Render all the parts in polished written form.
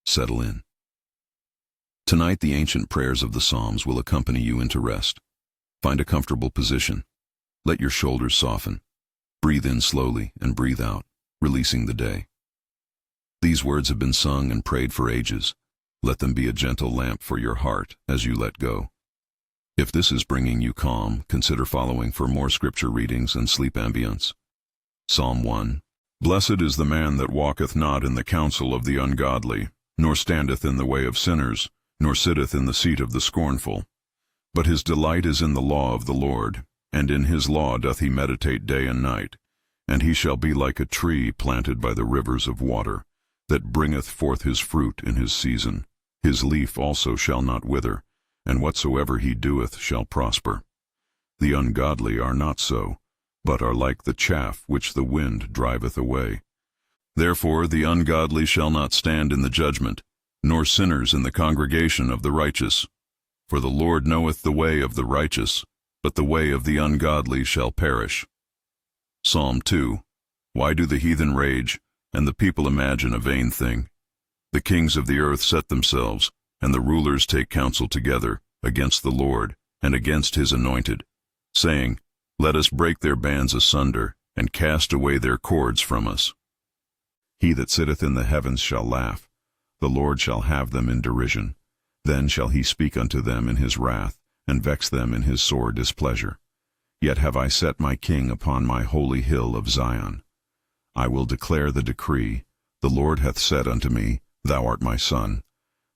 Settle in. Tonight the ancient prayers of the Psalms will accompany you into rest. Find a comfortable position. Let your shoulders soften. Breathe in slowly and breathe out, releasing the day. These words have been sung and prayed for ages. Let them be a gentle lamp for your heart as you let go. If this is bringing you calm, consider following for more scripture readings and sleep ambience. Psalm 1. Blessed is the man that walketh not in the counsel of the ungodly, nor standeth in the way of sinners, nor sitteth in the seat of the scornful. But his delight is in the law of the Lord, and in his law doth he meditate day and night. And he shall be like a tree planted by the rivers of water, that bringeth forth his fruit in his season. His leaf also shall not wither, and whatsoever he doeth shall prosper. The ungodly are not so, but are like the chaff which the wind driveth away. Therefore the ungodly shall not stand in the judgment, nor sinners in the congregation of the righteous. For the Lord knoweth the way of the righteous, but the way of the ungodly shall perish. Psalm 2. Why do the heathen rage, and the people imagine a vain thing? The kings of the earth set themselves, and the rulers take counsel together, against the Lord, and against his anointed, saying, Let us break their bands asunder, and cast away their cords from us. He that sitteth in the heavens shall laugh. The Lord shall have them in derision. Then shall he speak unto them in his wrath, and vex them in his sore displeasure. Yet have I set my king upon my holy hill of Zion. I will declare the decree. The Lord hath said unto me, Thou art my son.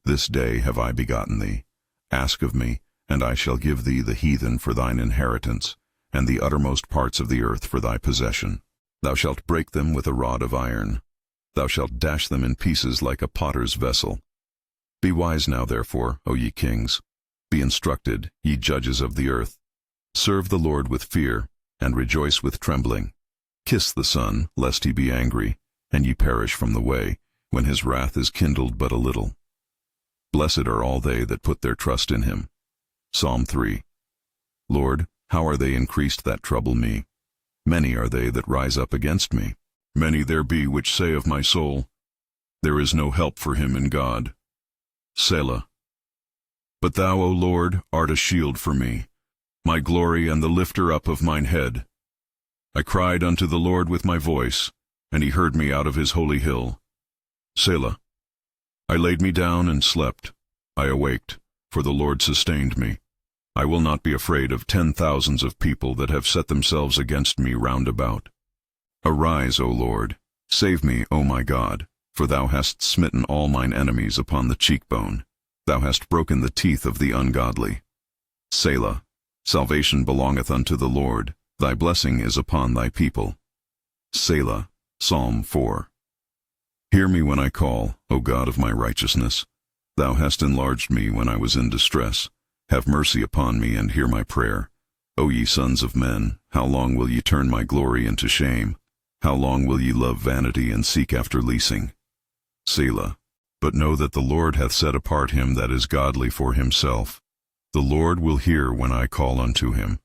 This day have I begotten thee. Ask of me, and I shall give thee the heathen for thine inheritance, and the uttermost parts of the earth for thy possession. Thou shalt break them with a rod of iron. Thou shalt dash them in pieces like a potter's vessel. Be wise now, therefore, O ye kings. Be instructed, ye judges of the earth. Serve the Lord with fear, and rejoice with trembling. Kiss the Son, lest he be angry, and ye perish from the way, when his wrath is kindled but a little. Blessed are all they that put their trust in him. Psalm 3. Lord, how are they increased that trouble me? Many are they that rise up against me. Many there be which say of my soul, There is no help for him in God. Selah. But thou, O Lord, art a shield for me, my glory and the lifter up of mine head. I cried unto the Lord with my voice, and he heard me out of his holy hill. Selah. I laid me down and slept. I awaked, for the Lord sustained me. I will not be afraid of 10,000s of people that have set themselves against me round about. Arise, O Lord, save me, O my God, for thou hast smitten all mine enemies upon the cheekbone. Thou hast broken the teeth of the ungodly. Selah. Salvation belongeth unto the Lord. Thy blessing is upon thy people. Selah. Psalm 4. Hear me when I call, O God of my righteousness. Thou hast enlarged me when I was in distress. Have mercy upon me and hear my prayer. O ye sons of men, how long will ye turn my glory into shame? How long will ye love vanity and seek after leasing? Selah. But know that the Lord hath set apart him that is godly for himself. The Lord will hear when I call unto him.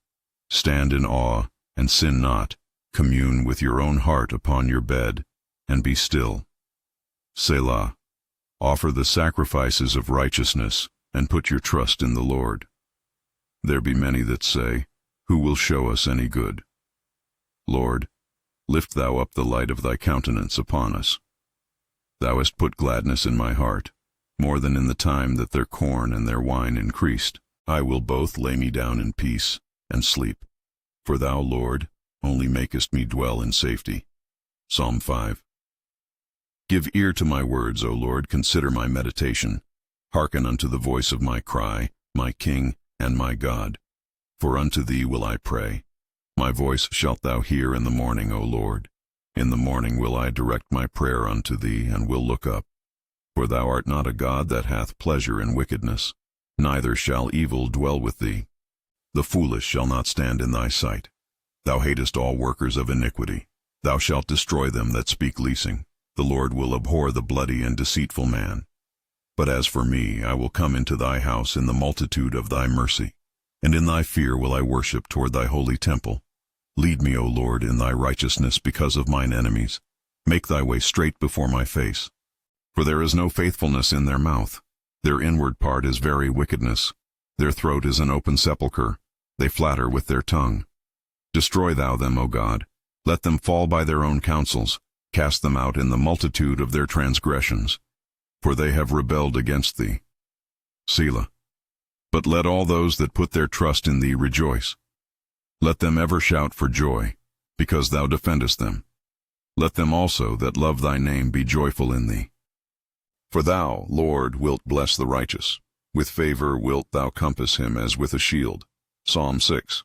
Stand in awe, and sin not. Commune with your own heart upon your bed, and be still. Selah. Offer the sacrifices of righteousness, and put your trust in the Lord. There be many that say, Who will show us any good? Lord, lift thou up the light of thy countenance upon us. Thou hast put gladness in my heart, more than in the time that their corn and their wine increased. I will both lay me down in peace, and sleep. For thou, Lord, only makest me dwell in safety. Psalm 5. Give ear to my words, O Lord, consider my meditation. Hearken unto the voice of my cry, my King and my God. For unto thee will I pray. My voice shalt thou hear in the morning, O Lord. In the morning will I direct my prayer unto thee, and will look up. For thou art not a God that hath pleasure in wickedness, neither shall evil dwell with thee. The foolish shall not stand in thy sight. Thou hatest all workers of iniquity. Thou shalt destroy them that speak leasing. The Lord will abhor the bloody and deceitful man. But as for me, I will come into thy house in the multitude of thy mercy, and in thy fear will I worship toward thy holy temple. Lead me, O Lord, in thy righteousness because of mine enemies. Make thy way straight before my face. For there is no faithfulness in their mouth. Their inward part is very wickedness. Their throat is an open sepulchre. They flatter with their tongue. Destroy thou them, O God. Let them fall by their own counsels. Cast them out in the multitude of their transgressions. For they have rebelled against thee. Selah. But let all those that put their trust in thee rejoice. Let them ever shout for joy, because thou defendest them. Let them also that love thy name be joyful in thee. For thou, Lord, wilt bless the righteous. With favor wilt thou compass him as with a shield. Psalm 6.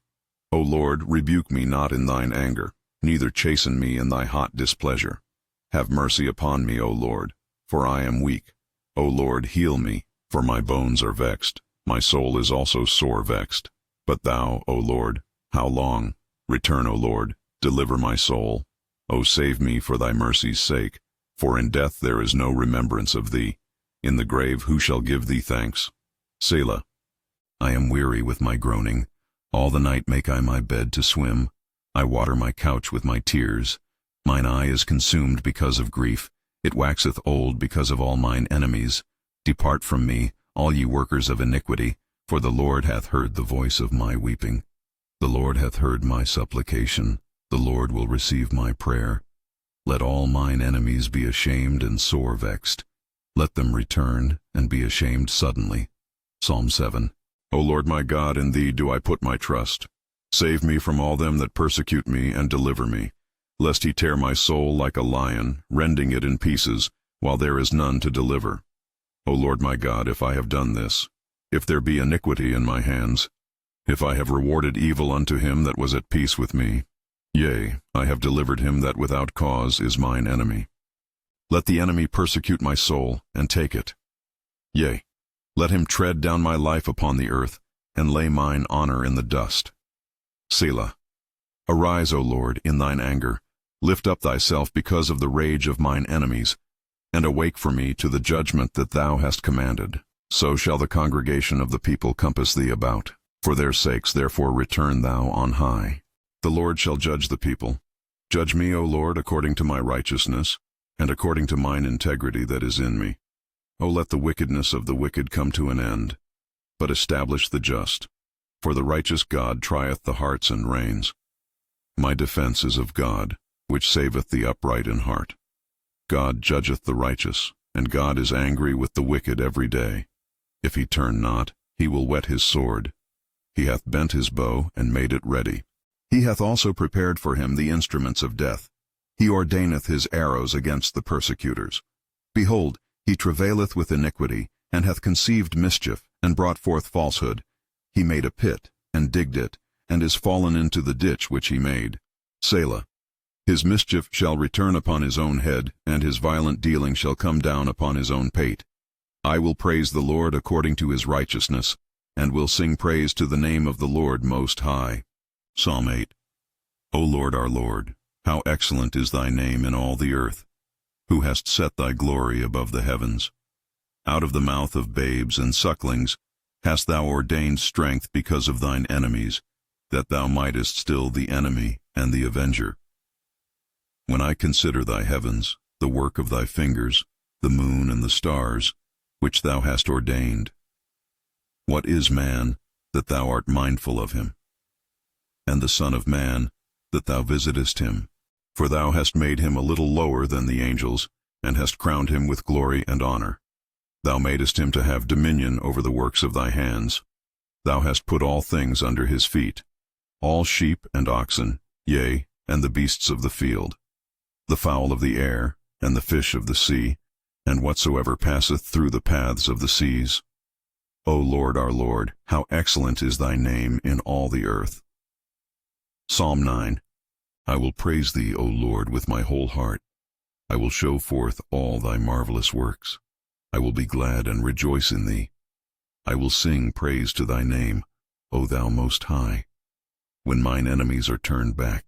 O Lord, rebuke me not in thine anger, neither chasten me in thy hot displeasure. Have mercy upon me, O Lord, for I am weak. O Lord, heal me, for my bones are vexed. My soul is also sore vexed. But thou, O Lord, how long? Return, O Lord, deliver my soul. O save me for thy mercy's sake, for in death there is no remembrance of thee. In the grave who shall give thee thanks? Selah. I am weary with my groaning. All the night make I my bed to swim. I water my couch with my tears. Mine eye is consumed because of grief. It waxeth old because of all mine enemies. Depart from me, all ye workers of iniquity, for the Lord hath heard the voice of my weeping. The Lord hath heard my supplication. The Lord will receive my prayer. Let all mine enemies be ashamed and sore vexed. Let them return and be ashamed suddenly. Psalm 7. O Lord my God, in thee do I put my trust. Save me from all them that persecute me, and deliver me, lest he tear my soul like a lion, rending it in pieces, while there is none to deliver. O Lord my God, if I have done this, if there be iniquity in my hands, if I have rewarded evil unto him that was at peace with me, yea, I have delivered him that without cause is mine enemy. Let the enemy persecute my soul, and take it. Yea, let him tread down my life upon the earth, and lay mine honor in the dust. Selah. Arise, O Lord, in thine anger. Lift up thyself because of the rage of mine enemies, and awake for me to the judgment that thou hast commanded. So shall the congregation of the people compass thee about. For their sakes therefore return thou on high. The Lord shall judge the people. Judge me, O Lord, according to my righteousness, and according to mine integrity that is in me. O let the wickedness of the wicked come to an end, but establish the just. For the righteous God trieth the hearts and reins. My defense is of God, which saveth the upright in heart. God judgeth the righteous, and God is angry with the wicked every day. If he turn not, he will whet his sword. He hath bent his bow, and made it ready. He hath also prepared for him the instruments of death. He ordaineth his arrows against the persecutors. Behold, he travaileth with iniquity, and hath conceived mischief, and brought forth falsehood. He made a pit, and digged it, and is fallen into the ditch which he made. Selah. His mischief shall return upon his own head, and his violent dealing shall come down upon his own pate. I will praise the Lord according to his righteousness, and will sing praise to the name of the Lord Most High. Psalm 8. O Lord our Lord, how excellent is thy name in all the earth, who hast set thy glory above the heavens. Out of the mouth of babes and sucklings hast thou ordained strength because of thine enemies, that thou mightest still the enemy and the avenger. When I consider thy heavens, the work of thy fingers, the moon and the stars, which thou hast ordained. What is man, that thou art mindful of him? And the Son of Man, that thou visitest him? For thou hast made him a little lower than the angels, and hast crowned him with glory and honor. Thou madest him to have dominion over the works of thy hands. Thou hast put all things under his feet, all sheep and oxen, yea, and the beasts of the field, the fowl of the air, and the fish of the sea, and whatsoever passeth through the paths of the seas. O Lord our Lord, how excellent is thy name in all the earth. Psalm 9. I will praise thee, O Lord, with my whole heart. I will show forth all thy marvelous works. I will be glad and rejoice in thee. I will sing praise to thy name, O thou Most High. When mine enemies are turned back,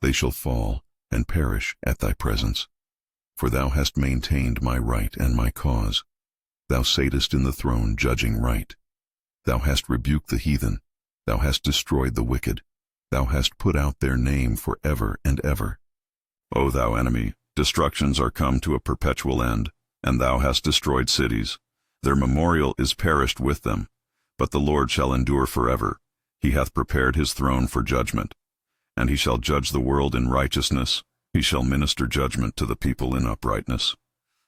they shall fall and perish at thy presence. For thou hast maintained my right and my cause. Thou satest in the throne judging right. Thou hast rebuked the heathen. Thou hast destroyed the wicked. Thou hast put out their name for ever and ever. O thou enemy, destructions are come to a perpetual end, and thou hast destroyed cities. Their memorial is perished with them. But the Lord shall endure forever. He hath prepared his throne for judgment. And he shall judge the world in righteousness. He shall minister judgment to the people in uprightness.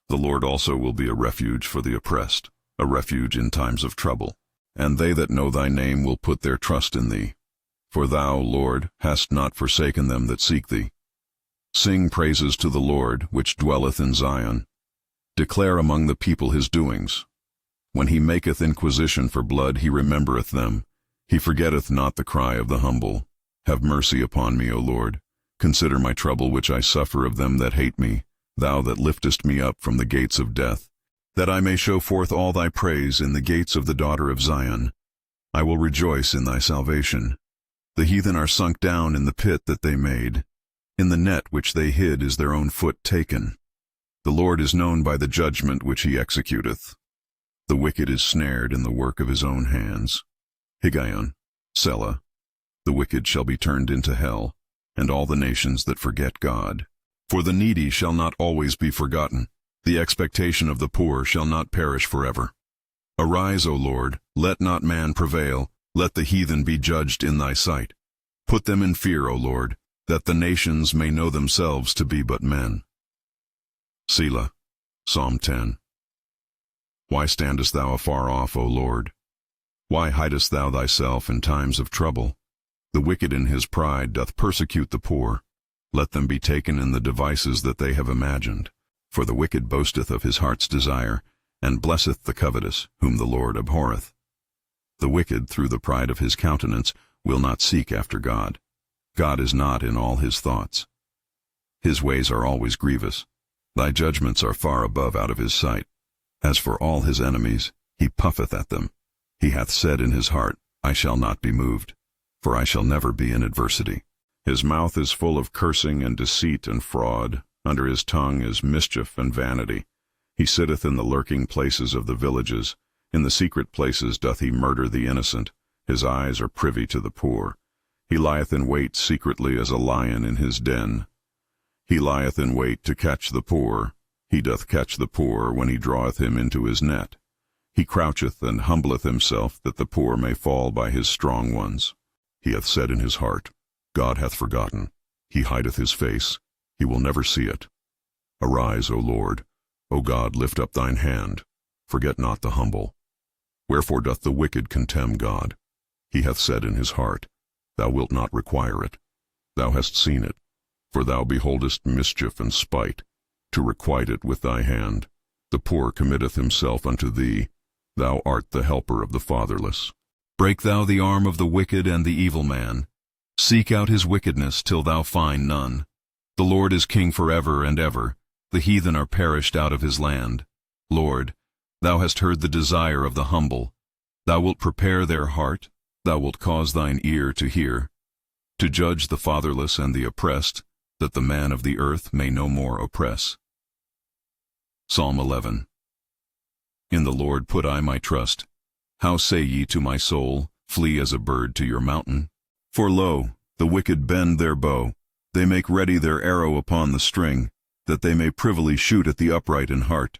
The Lord also will be a refuge for the oppressed, a refuge in times of trouble. And they that know thy name will put their trust in thee. For thou, Lord, hast not forsaken them that seek thee. Sing praises to the Lord, which dwelleth in Zion. Declare among the people his doings. When he maketh inquisition for blood, he remembereth them. He forgetteth not the cry of the humble. Have mercy upon me, O Lord. Consider my trouble which I suffer of them that hate me, thou that liftest me up from the gates of death, that I may show forth all thy praise in the gates of the daughter of Zion. I will rejoice in thy salvation. The heathen are sunk down in the pit that they made. In the net which they hid is their own foot taken. The Lord is known by the judgment which he executeth. The wicked is snared in the work of his own hands. Higgaion, Selah. The wicked shall be turned into hell, and all the nations that forget God. For the needy shall not always be forgotten. The expectation of the poor shall not perish forever. Arise, O Lord, let not man prevail. Let the heathen be judged in thy sight. Put them in fear, O Lord, that the nations may know themselves to be but men. Selah. Psalm 10. Why standest thou afar off, O Lord? Why hidest thou thyself in times of trouble? The wicked in his pride doth persecute the poor. Let them be taken in the devices that they have imagined. For the wicked boasteth of his heart's desire, and blesseth the covetous, whom the Lord abhorreth. The wicked, through the pride of his countenance, will not seek after God. God is not in all his thoughts. His ways are always grievous. Thy judgments are far above out of his sight. As for all his enemies, he puffeth at them. He hath said in his heart, I shall not be moved, for I shall never be in adversity. His mouth is full of cursing and deceit and fraud. Under his tongue is mischief and vanity. He sitteth in the lurking places of the villages. In the secret places doth he murder the innocent. His eyes are privy to the poor. He lieth in wait secretly as a lion in his den. He lieth in wait to catch the poor. He doth catch the poor when he draweth him into his net. He croucheth and humbleth himself, that the poor may fall by his strong ones. He hath said in his heart, God hath forgotten. He hideth his face. He will never see it. Arise, O Lord. O God, lift up thine hand. Forget not the humble. Wherefore doth the wicked contemn God? He hath said in his heart, Thou wilt not require it. Thou hast seen it, for thou beholdest mischief and spite, to requite it with thy hand. The poor committeth himself unto thee. Thou art the helper of the fatherless. Break thou the arm of the wicked and the evil man. Seek out his wickedness till thou find none. The Lord is king forever and ever. The heathen are perished out of his land. Lord, thou hast heard the desire of the humble. Thou wilt prepare their heart. Thou wilt cause thine ear to hear, to judge the fatherless and the oppressed, that the man of the earth may no more oppress. Psalm 11. In the Lord put I my trust. How say ye to my soul, Flee as a bird to your mountain? For lo, the wicked bend their bow. They make ready their arrow upon the string, that they may privily shoot at the upright in heart.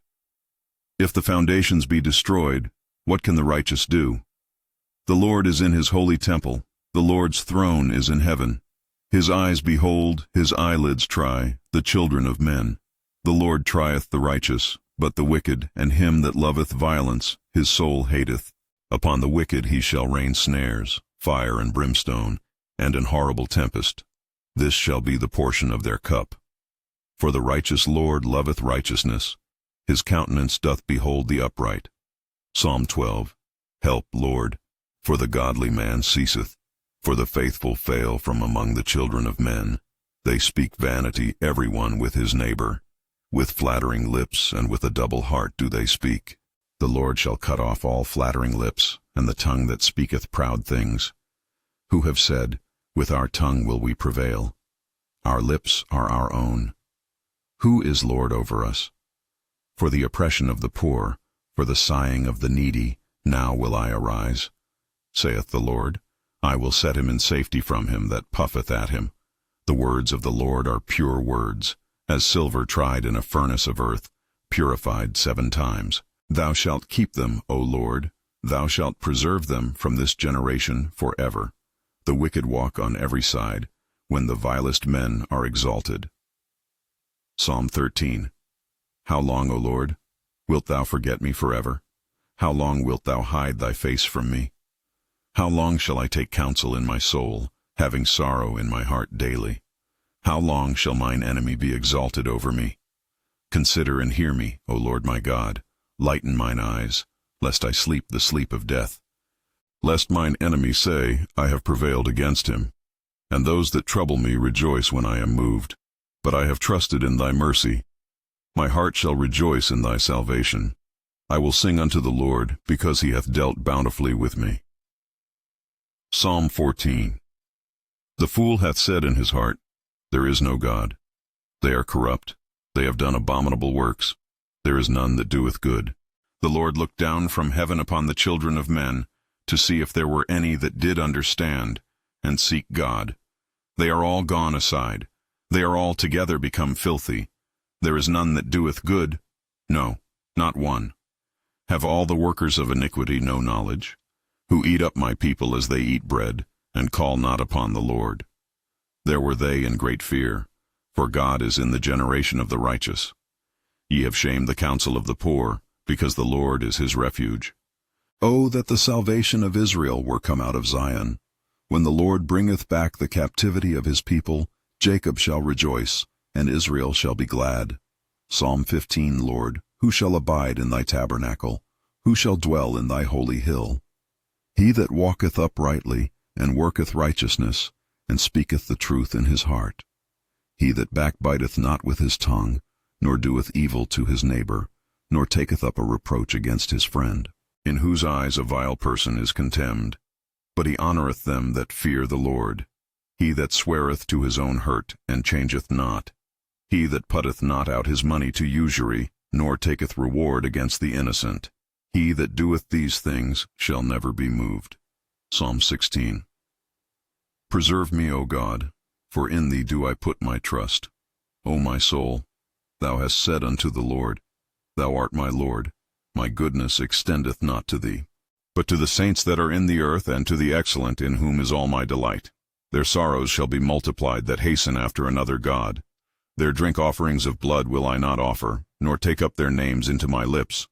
If the foundations be destroyed, what can the righteous do? The Lord is in his holy temple. The Lord's throne is in heaven. His eyes behold, his eyelids try, the children of men. The Lord trieth the righteous, but the wicked, and him that loveth violence, his soul hateth. Upon the wicked he shall rain snares, fire and brimstone, and an horrible tempest. This shall be the portion of their cup. For the righteous Lord loveth righteousness. His countenance doth behold the upright. Psalm 12. Help, Lord, for the godly man ceaseth, for the faithful fail from among the children of men. They speak vanity, every one with his neighbor. With flattering lips and with a double heart do they speak. The Lord shall cut off all flattering lips, and the tongue that speaketh proud things. Who have said, With our tongue will we prevail. Our lips are our own. Who is Lord over us? For the oppression of the poor, for the sighing of the needy, now will I arise. Saith the Lord, I will set him in safety from him that puffeth at him. The words of the Lord are pure words, as silver tried in a furnace of earth, purified 7 times. Thou shalt keep them, O Lord. Thou shalt preserve them from this generation forever. The wicked walk on every side, when the vilest men are exalted. Psalm 13. How long, O Lord, wilt thou forget me forever? How long wilt thou hide thy face from me? How long shall I take counsel in my soul, having sorrow in my heart daily? How long shall mine enemy be exalted over me? Consider and hear me, O Lord my God. Lighten mine eyes, lest I sleep the sleep of death. Lest mine enemy say, I have prevailed against him. And those that trouble me rejoice when I am moved. But I have trusted in thy mercy. My heart shall rejoice in thy salvation. I will sing unto the Lord, because he hath dealt bountifully with me. Psalm 14. The fool hath said in his heart, There is no God. They are corrupt. They have done abominable works. There is none that doeth good. The Lord looked down from heaven upon the children of men, to see if there were any that did understand, and seek God. They are all gone aside. They are all together become filthy. There is none that doeth good, no, not one. Have all the workers of iniquity no knowledge? Who eat up my people as they eat bread, and call not upon the Lord. There were they in great fear, for God is in the generation of the righteous. Ye have shamed the counsel of the poor, because the Lord is his refuge. Oh, that the salvation of Israel were come out of Zion. When the Lord bringeth back the captivity of his people, Jacob shall rejoice, and Israel shall be glad. Psalm 15. Lord, who shall abide in thy tabernacle? Who shall dwell in thy holy hill? He that walketh uprightly, and worketh righteousness, and speaketh the truth in his heart. He that backbiteth not with his tongue, nor doeth evil to his neighbor, nor taketh up a reproach against his friend, in whose eyes a vile person is contemned. But he honoureth them that fear the Lord. He that sweareth to his own hurt, and changeth not. He that putteth not out his money to usury, nor taketh reward against the innocent. He that doeth these things shall never be moved. Psalm 16. Preserve me, O God, for in thee do I put my trust. O my soul, thou hast said unto the Lord, Thou art my Lord, my goodness extendeth not to thee, but to the saints that are in the earth, and to the excellent, in whom is all my delight. Their sorrows shall be multiplied that hasten after another God. Their drink offerings of blood will I not offer, nor take up their names into my lips.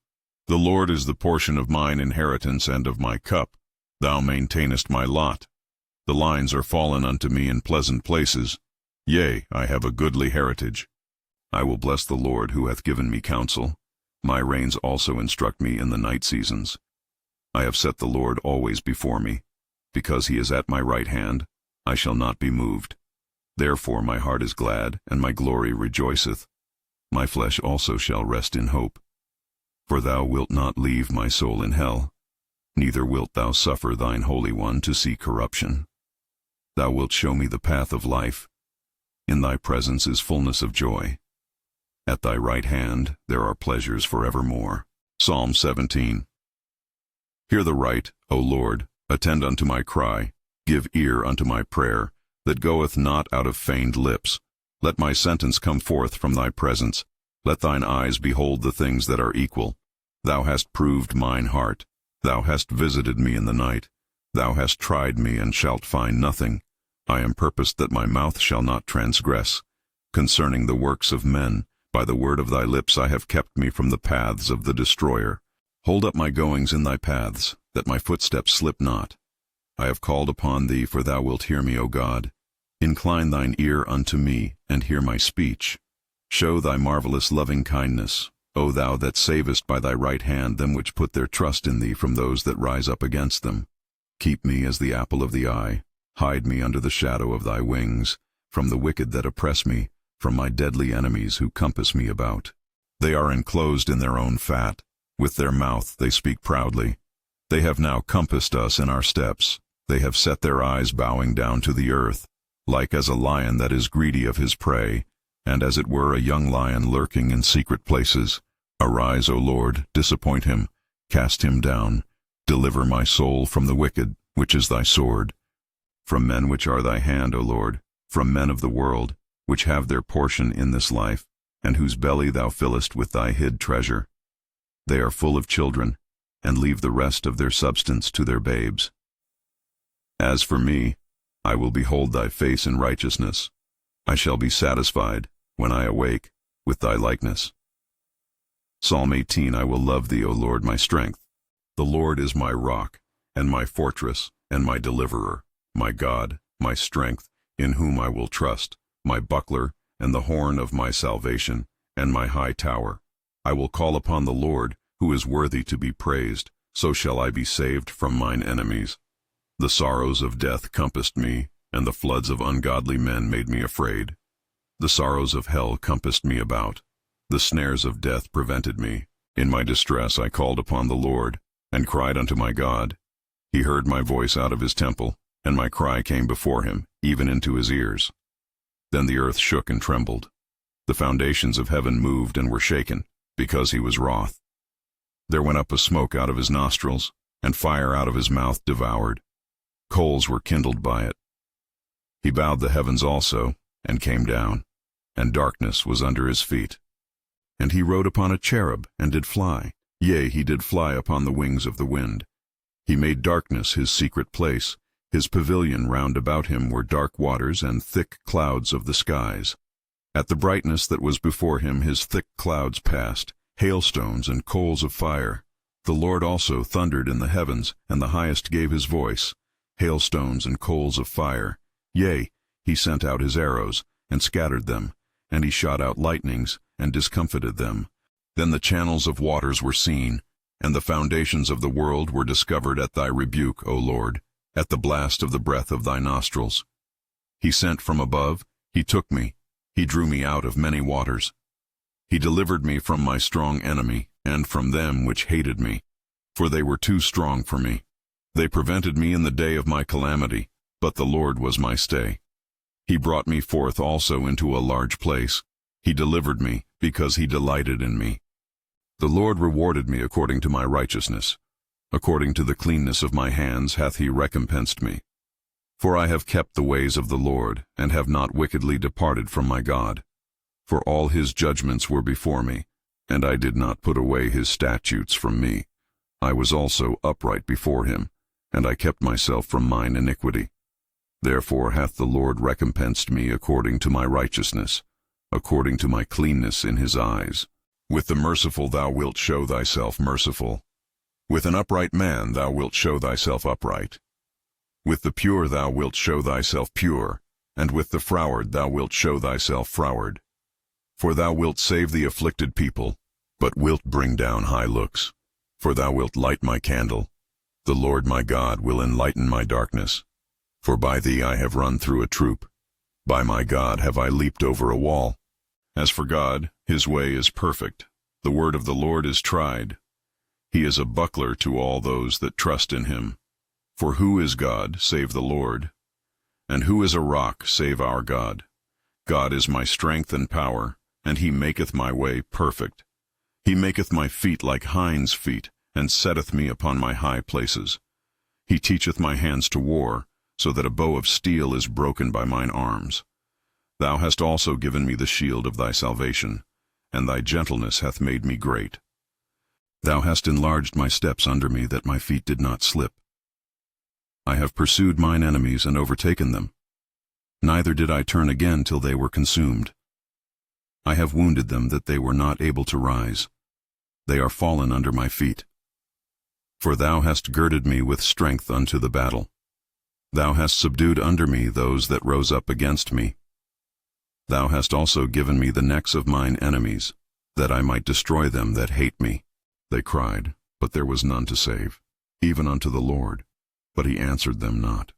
The Lord is the portion of mine inheritance and of my cup. Thou maintainest my lot. The lines are fallen unto me in pleasant places. Yea, I have a goodly heritage. I will bless the Lord who hath given me counsel. My reins also instruct me in the night seasons. I have set the Lord always before me. Because he is at my right hand, I shall not be moved. Therefore my heart is glad, and my glory rejoiceth. My flesh also shall rest in hope. For thou wilt not leave my soul in hell, neither wilt thou suffer thine Holy One to see corruption. Thou wilt show me the path of life. In thy presence is fullness of joy. At thy right hand there are pleasures forevermore. Psalm 17. Hear the right, O Lord, attend unto my cry, give ear unto my prayer, that goeth not out of feigned lips. Let my sentence come forth from thy presence. Let thine eyes behold the things that are equal. Thou hast proved mine heart. Thou hast visited me in the night. Thou hast tried me, and shalt find nothing. I am purposed that my mouth shall not transgress. Concerning the works of men, by the word of thy lips I have kept me from the paths of the destroyer. Hold up my goings in thy paths, that my footsteps slip not. I have called upon thee, for thou wilt hear me, O God. Incline thine ear unto me, and hear my speech. Show thy marvelous loving kindness, O thou that savest by thy right hand them which put their trust in thee from those that rise up against them. Keep me as the apple of the eye. Hide me under the shadow of thy wings, from the wicked that oppress me, from my deadly enemies who compass me about. They are enclosed in their own fat. With their mouth they speak proudly. They have now compassed us in our steps. They have set their eyes bowing down to the earth, like as a lion that is greedy of his prey, and as it were a young lion lurking in secret places. Arise, O Lord, disappoint him, cast him down. Deliver my soul from the wicked, which is thy sword. From men which are thy hand, O Lord, from men of the world, which have their portion in this life, and whose belly thou fillest with thy hid treasure. They are full of children, and leave the rest of their substance to their babes. As for me, I will behold thy face in righteousness. I shall be satisfied, when I awake, with thy likeness. Psalm 18. I will love thee, O Lord, my strength. The Lord is my rock, and my fortress, and my deliverer, my God, my strength, in whom I will trust, my buckler, and the horn of my salvation, and my high tower. I will call upon the Lord, who is worthy to be praised, so shall I be saved from mine enemies. The sorrows of death compassed me, and the floods of ungodly men made me afraid. The sorrows of hell compassed me about. The snares of death prevented me. In my distress I called upon the Lord, and cried unto my God. He heard my voice out of his temple, and my cry came before him, even into his ears. Then the earth shook and trembled. The foundations of heaven moved and were shaken, because he was wroth. There went up a smoke out of his nostrils, and fire out of his mouth devoured. Coals were kindled by it. He bowed the heavens also, and came down, and darkness was under his feet. And he rode upon a cherub, and did fly. Yea, he did fly upon the wings of the wind. He made darkness his secret place. His pavilion round about him were dark waters and thick clouds of the skies. At the brightness that was before him his thick clouds passed, hailstones and coals of fire. The Lord also thundered in the heavens, and the Highest gave his voice, hailstones and coals of fire. Yea, he sent out his arrows, and scattered them, and he shot out lightnings, and discomfited them. Then the channels of waters were seen, and the foundations of the world were discovered at thy rebuke, O Lord, at the blast of the breath of thy nostrils. He sent from above, he took me, he drew me out of many waters. He delivered me from my strong enemy, and from them which hated me, for they were too strong for me. They prevented me in the day of my calamity, but the Lord was my stay. He brought me forth also into a large place. He delivered me, because he delighted in me. The Lord rewarded me according to my righteousness. According to the cleanness of my hands hath he recompensed me. For I have kept the ways of the Lord, and have not wickedly departed from my God. For all his judgments were before me, and I did not put away his statutes from me. I was also upright before him, and I kept myself from mine iniquity. Therefore hath the Lord recompensed me according to my righteousness, according to my cleanness in his eyes. With the merciful thou wilt show thyself merciful. With an upright man thou wilt show thyself upright. With the pure thou wilt show thyself pure, and with the froward thou wilt show thyself froward. For thou wilt save the afflicted people, but wilt bring down high looks. For thou wilt light my candle. The Lord my God will enlighten my darkness. For by thee I have run through a troop. By my God have I leaped over a wall. As for God, his way is perfect. The word of the Lord is tried. He is a buckler to all those that trust in him. For who is God, save the Lord? And who is a rock, save our God? God is my strength and power, and he maketh my way perfect. He maketh my feet like hinds' feet, and setteth me upon my high places. He teacheth my hands to war, so that a bow of steel is broken by mine arms. Thou hast also given me the shield of thy salvation, and thy gentleness hath made me great. Thou hast enlarged my steps under me, that my feet did not slip. I have pursued mine enemies and overtaken them. Neither did I turn again till they were consumed. I have wounded them that they were not able to rise. They are fallen under my feet. For thou hast girded me with strength unto the battle. Thou hast subdued under me those that rose up against me. Thou hast also given me the necks of mine enemies, that I might destroy them that hate me. They cried, but there was none to save, even unto the Lord, but he answered them not.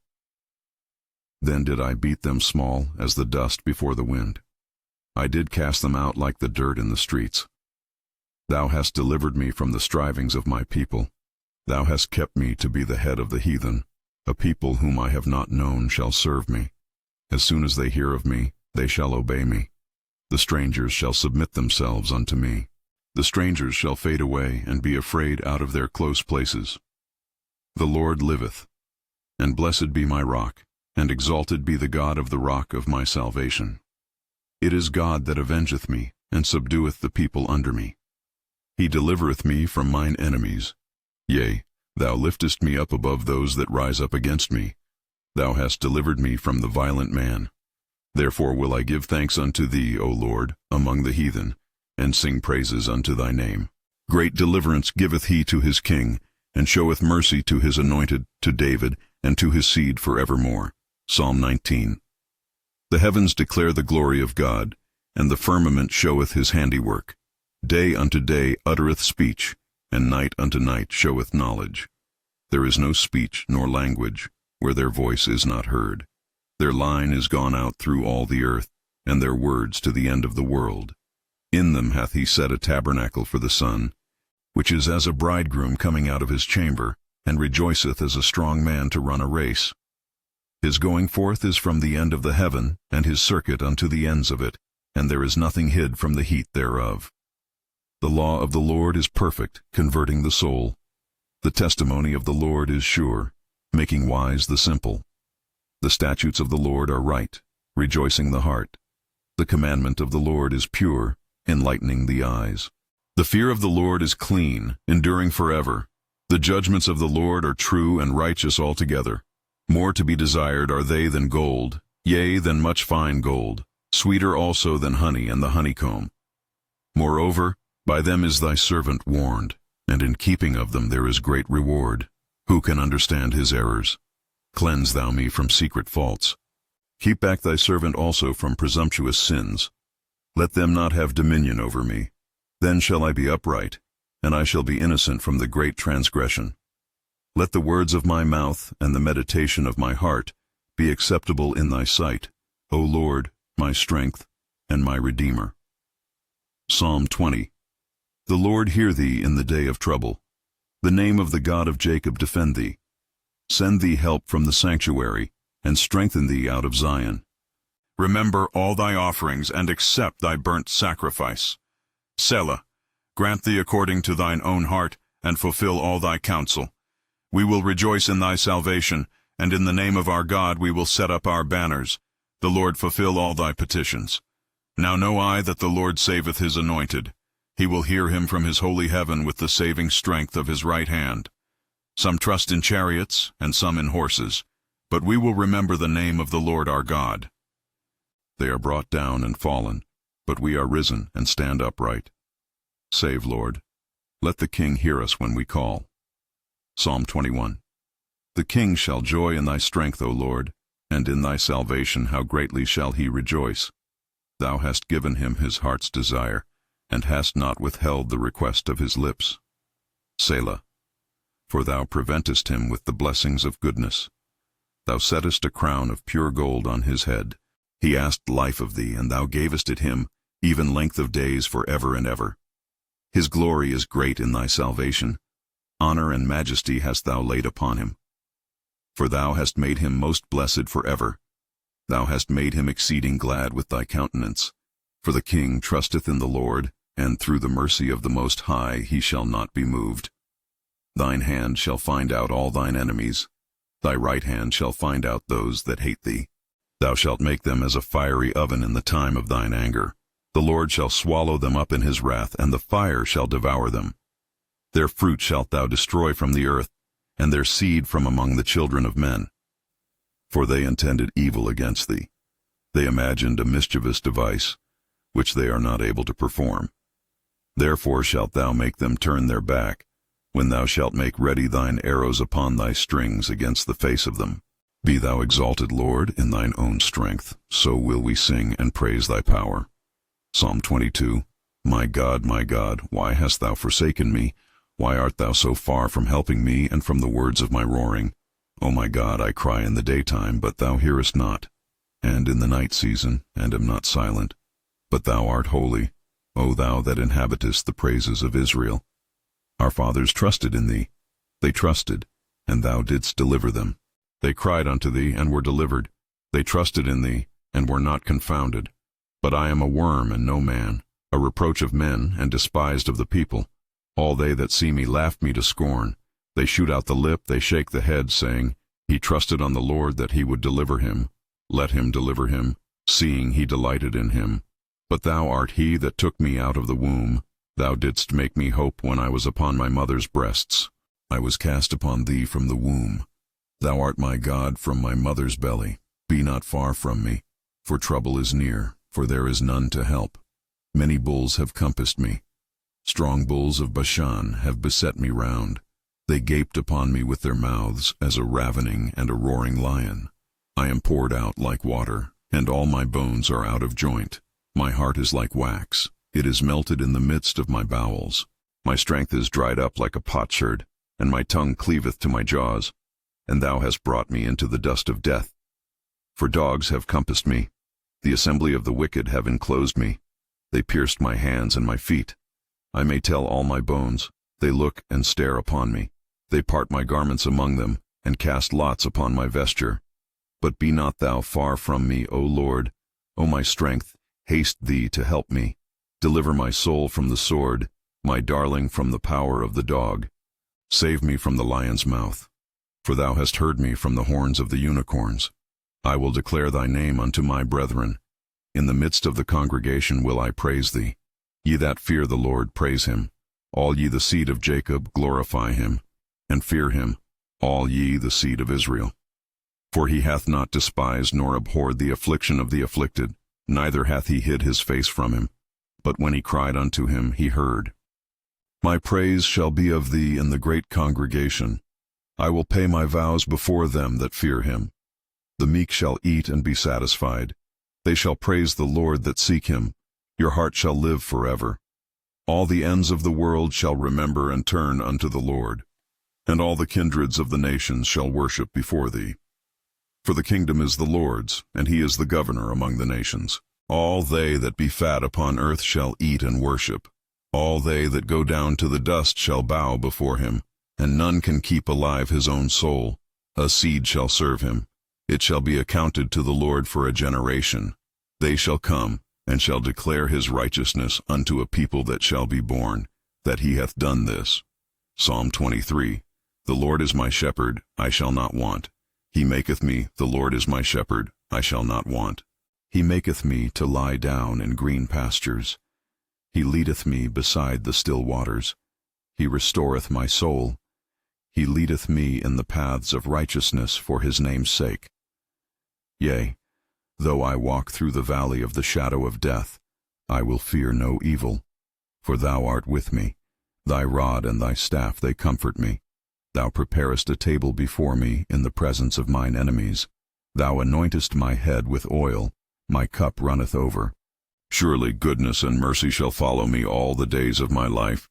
Then did I beat them small as the dust before the wind. I did cast them out like the dirt in the streets. Thou hast delivered me from the strivings of my people. Thou hast kept me to be the head of the heathen. A people whom I have not known shall serve me. As soon as they hear of me, they shall obey me. The strangers shall submit themselves unto me. The strangers shall fade away and be afraid out of their close places. The Lord liveth, and blessed be my rock, and exalted be the God of the rock of my salvation. It is God that avengeth me, and subdueth the people under me. He delivereth me from mine enemies. Yea, thou liftest me up above those that rise up against me. Thou hast delivered me from the violent man. Therefore will I give thanks unto thee, O Lord, among the heathen, and sing praises unto thy name. Great deliverance giveth he to his king, and showeth mercy to his anointed, to David, and to his seed forevermore. Psalm 19. The heavens declare the glory of God, and the firmament showeth his handiwork. Day unto day uttereth speech, and night unto night showeth knowledge. There is no speech nor language, where their voice is not heard. Their line is gone out through all the earth, and their words to the end of the world. In them hath he set a tabernacle for the sun, which is as a bridegroom coming out of his chamber, and rejoiceth as a strong man to run a race. His going forth is from the end of the heaven, and his circuit unto the ends of it, and there is nothing hid from the heat thereof. The law of the Lord is perfect, converting the soul. The testimony of the Lord is sure, making wise the simple. The statutes of the Lord are right, rejoicing the heart. The commandment of the Lord is pure, enlightening the eyes. The fear of the Lord is clean, enduring forever. The judgments of the Lord are true and righteous altogether. More to be desired are they than gold, yea, than much fine gold, sweeter also than honey and the honeycomb. Moreover, by them is thy servant warned, and in keeping of them there is great reward. Who can understand his errors? Cleanse thou me from secret faults. Keep back thy servant also from presumptuous sins. Let them not have dominion over me. Then shall I be upright, and I shall be innocent from the great transgression. Let the words of my mouth and the meditation of my heart be acceptable in thy sight, O Lord, my strength and my Redeemer. Psalm 20. The Lord hear thee in the day of trouble. The name of the God of Jacob defend thee. Send thee help from the sanctuary, and strengthen thee out of Zion. Remember all thy offerings, and accept thy burnt sacrifice. Selah, grant thee according to thine own heart, and fulfill all thy counsel. We will rejoice in thy salvation, and in the name of our God we will set up our banners. The Lord fulfill all thy petitions. Now know I that the Lord saveth his anointed. He will hear him from his holy heaven with the saving strength of his right hand. Some trust in chariots, and some in horses, but we will remember the name of the Lord our God. They are brought down and fallen, but we are risen and stand upright. Save, Lord. Let the King hear us when we call. Psalm 21. The King shall joy in thy strength, O Lord, and in thy salvation how greatly shall he rejoice. Thou hast given him his heart's desire, and hast not withheld the request of his lips. Selah. For thou preventest him with the blessings of goodness. Thou settest a crown of pure gold on his head. He asked life of thee, and thou gavest it him, even length of days for ever and ever. His glory is great in thy salvation. Honor and majesty hast thou laid upon him. For thou hast made him most blessed forever. Thou hast made him exceeding glad with thy countenance. For the king trusteth in the Lord, and through the mercy of the Most High he shall not be moved. Thine hand shall find out all thine enemies. Thy right hand shall find out those that hate thee. Thou shalt make them as a fiery oven in the time of thine anger. The Lord shall swallow them up in his wrath, and the fire shall devour them. Their fruit shalt thou destroy from the earth, and their seed from among the children of men. For they intended evil against thee. They imagined a mischievous device, which they are not able to perform. Therefore shalt thou make them turn their back, when thou shalt make ready thine arrows upon thy strings against the face of them. Be thou exalted, Lord, in thine own strength, so will we sing and praise thy power. Psalm 22. My God, why hast thou forsaken me? Why art thou so far from helping me and from the words of my roaring? O my God, I cry in the daytime, but thou hearest not, and in the night season, and am not silent. But thou art holy, O thou that inhabitest the praises of Israel. Our fathers trusted in thee. They trusted, and thou didst deliver them. They cried unto thee, and were delivered. They trusted in thee, and were not confounded. But I am a worm and no man, a reproach of men, and despised of the people. All they that see me laugh me to scorn. They shoot out the lip, they shake the head, saying, He trusted on the Lord that he would deliver him. Let him deliver him, seeing he delighted in him. But thou art he that took me out of the womb. Thou didst make me hope when I was upon my mother's breasts. I was cast upon thee from the womb. Thou art my God from my mother's belly. Be not far from me, for trouble is near, for there is none to help. Many bulls have compassed me. Strong bulls of Bashan have beset me round. They gaped upon me with their mouths as a ravening and a roaring lion. I am poured out like water, and all my bones are out of joint. My heart is like wax. It is melted in the midst of my bowels. My strength is dried up like a potsherd, and my tongue cleaveth to my jaws. And thou hast brought me into the dust of death. For dogs have compassed me. The assembly of the wicked have enclosed me. They pierced my hands and my feet. I may tell all my bones. They look and stare upon me. They part my garments among them, and cast lots upon my vesture. But be not thou far from me, O Lord. O my strength, haste thee to help me. Deliver my soul from the sword, my darling from the power of the dog. Save me from the lion's mouth. For thou hast heard me from the horns of the unicorns. I will declare thy name unto my brethren. In the midst of the congregation will I praise thee. Ye that fear the Lord, praise him. All ye the seed of Jacob, glorify him, and fear him, all ye the seed of Israel. For he hath not despised nor abhorred the affliction of the afflicted, neither hath he hid his face from him. But when he cried unto him, he heard. My praise shall be of thee in the great congregation. I will pay my vows before them that fear him. The meek shall eat and be satisfied. They shall praise the Lord that seek him. Your heart shall live forever. All the ends of the world shall remember and turn unto the Lord, and all the kindreds of the nations shall worship before thee. For the kingdom is the Lord's, and he is the governor among the nations. All they that be fat upon earth shall eat and worship. All they that go down to the dust shall bow before him, and none can keep alive his own soul. A seed shall serve him. It shall be accounted to the Lord for a generation. They shall come, and shall declare his righteousness unto a people that shall be born, that he hath done this. Psalm 23. The Lord is my shepherd, I shall not want. He maketh me, the Lord is my shepherd, I shall not want. He maketh me to lie down in green pastures. He leadeth me beside the still waters. He restoreth my soul. He leadeth me in the paths of righteousness for his name's sake. Yea, though I walk through the valley of the shadow of death, I will fear no evil. For thou art with me. Thy rod and thy staff, they comfort me. Thou preparest a table before me in the presence of mine enemies. Thou anointest my head with oil. My cup runneth over. Surely goodness and mercy shall follow me all the days of my life,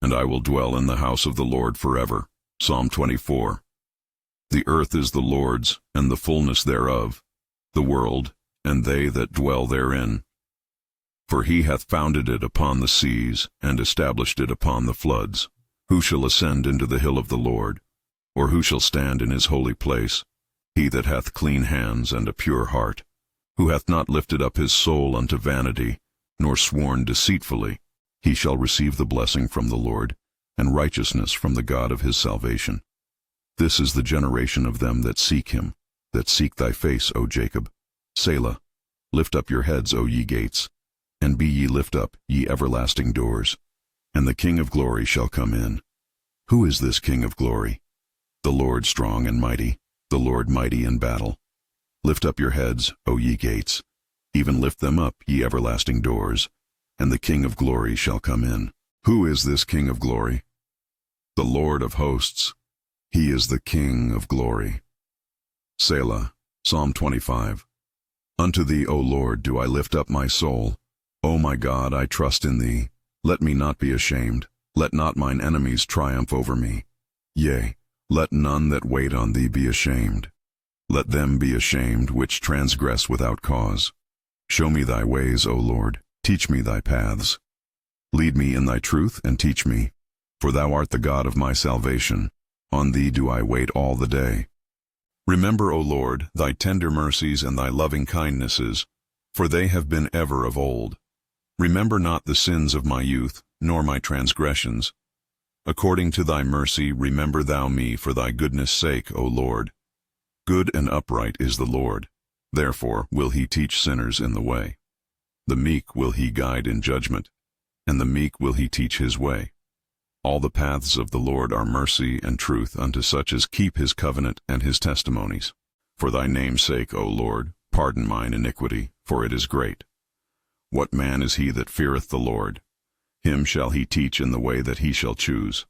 and I will dwell in the house of the Lord forever. Psalm 24. The earth is the Lord's, and the fullness thereof, the world, and they that dwell therein. For he hath founded it upon the seas, and established it upon the floods. Who shall ascend into the hill of the Lord? Or who shall stand in his holy place? He that hath clean hands and a pure heart, who hath not lifted up his soul unto vanity, nor sworn deceitfully. He shall receive the blessing from the Lord, and righteousness from the God of his salvation. This is the generation of them that seek him, that seek thy face, O Jacob. Selah. Lift up your heads, O ye gates, and be ye lift up, ye everlasting doors, and the King of glory shall come in. Who is this King of glory? The Lord strong and mighty, the Lord mighty in battle. Lift up your heads, O ye gates, even lift them up, ye everlasting doors, and the King of glory shall come in. Who is this King of glory? The Lord of hosts. He is the King of glory. Selah. Psalm 25. Unto thee, O Lord, do I lift up my soul. O my God, I trust in thee. Let me not be ashamed. Let not mine enemies triumph over me. Yea, let none that wait on thee be ashamed. Let them be ashamed which transgress without cause. Show me thy ways, O Lord. Teach me thy paths. Lead me in thy truth and teach me. For thou art the God of my salvation. On thee do I wait all the day. Remember, O Lord, thy tender mercies and thy loving kindnesses, for they have been ever of old. Remember not the sins of my youth, nor my transgressions. According to thy mercy remember thou me for thy goodness' sake, O Lord. Good and upright is the Lord. Therefore will he teach sinners in the way. The meek will he guide in judgment, and the meek will he teach his way. All the paths of the Lord are mercy and truth unto such as keep his covenant and his testimonies. For thy name's sake, O Lord, pardon mine iniquity, for it is great. What man is he that feareth the Lord? Him shall he teach in the way that he shall choose.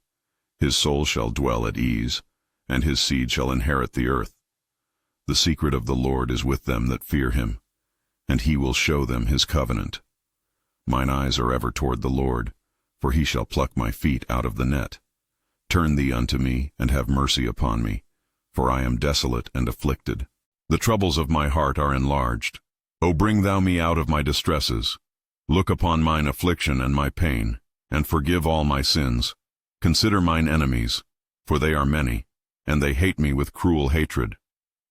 His soul shall dwell at ease, and his seed shall inherit the earth. The secret of the Lord is with them that fear him, and he will show them his covenant. Mine eyes are ever toward the Lord, for he shall pluck my feet out of the net. Turn thee unto me, and have mercy upon me, for I am desolate and afflicted. The troubles of my heart are enlarged. O bring thou me out of my distresses. Look upon mine affliction and my pain, and forgive all my sins. Consider mine enemies, for they are many, and they hate me with cruel hatred.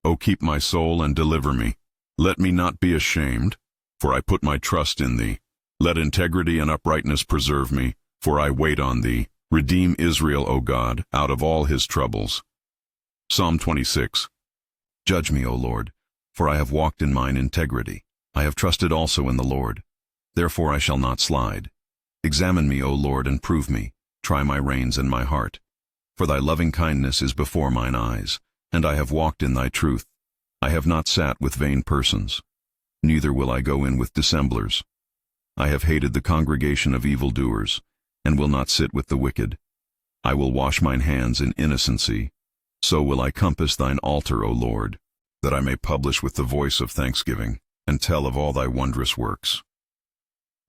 O keep my soul and deliver me. Let me not be ashamed, for I put my trust in thee. Let integrity and uprightness preserve me, for I wait on thee. Redeem Israel, O God, out of all his troubles. Psalm 26. Judge me, O Lord, for I have walked in mine integrity. I have trusted also in the Lord. Therefore I shall not slide. Examine me, O Lord, and prove me. Try my reins and my heart. For thy loving kindness is before mine eyes, and I have walked in thy truth. I have not sat with vain persons, neither will I go in with dissemblers. I have hated the congregation of evildoers, and will not sit with the wicked. I will wash mine hands in innocency. So will I compass thine altar, O Lord, that I may publish with the voice of thanksgiving, and tell of all thy wondrous works.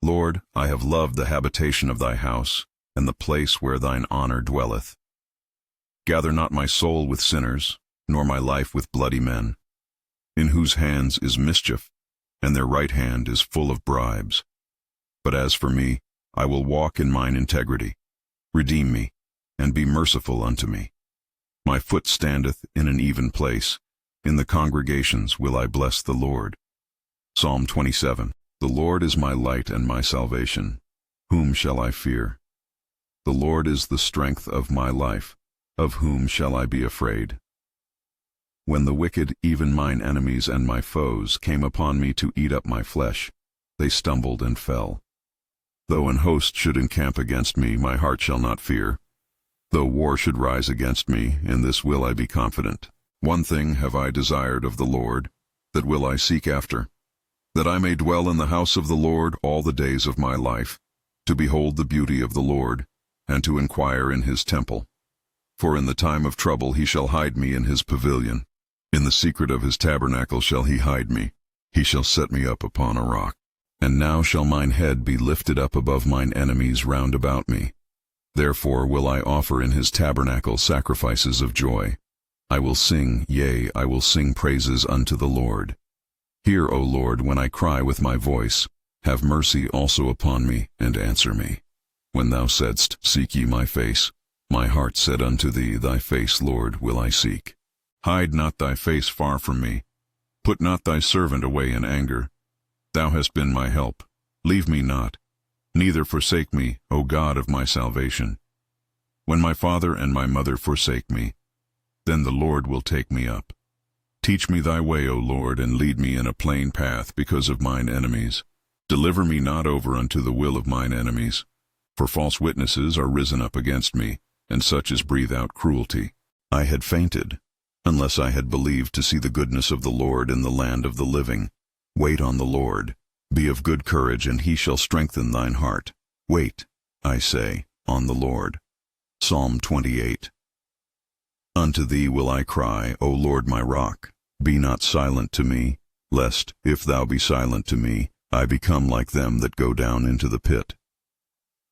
Lord, I have loved the habitation of thy house, and the place where thine honor dwelleth. Gather not my soul with sinners, nor my life with bloody men, in whose hands is mischief, and their right hand is full of bribes. But as for me, I will walk in mine integrity. Redeem me, and be merciful unto me. My foot standeth in an even place. In the congregations will I bless the Lord. Psalm 27. The Lord is my light and my salvation. Whom shall I fear? The Lord is the strength of my life. Of whom shall I be afraid? When the wicked, even mine enemies and my foes, came upon me to eat up my flesh, they stumbled and fell. Though an host should encamp against me, my heart shall not fear. Though war should rise against me, in this will I be confident. One thing have I desired of the Lord, that will I seek after, that I may dwell in the house of the Lord all the days of my life, to behold the beauty of the Lord, and to inquire in his temple. For in the time of trouble he shall hide me in his pavilion. In the secret of his tabernacle shall he hide me. He shall set me up upon a rock. And now shall mine head be lifted up above mine enemies round about me. Therefore will I offer in his tabernacle sacrifices of joy. I will sing, yea, I will sing praises unto the Lord. Hear, O Lord, when I cry with my voice. Have mercy also upon me, and answer me. When thou saidst, Seek ye my face, my heart said unto thee, Thy face, Lord, will I seek. Hide not thy face far from me. Put not thy servant away in anger. Thou hast been my help. Leave me not, neither forsake me, O God of my salvation. When my father and my mother forsake me, then the Lord will take me up. Teach me thy way, O Lord, and lead me in a plain path because of mine enemies. Deliver me not over unto the will of mine enemies, for false witnesses are risen up against me, and such as breathe out cruelty. I had fainted, unless I had believed to see the goodness of the Lord in the land of the living. Wait on the Lord. Be of good courage, and he shall strengthen thine heart. Wait, I say, on the Lord. Psalm 28. Unto thee will I cry, O Lord my rock. Be not silent to me, lest, if thou be silent to me, I become like them that go down into the pit.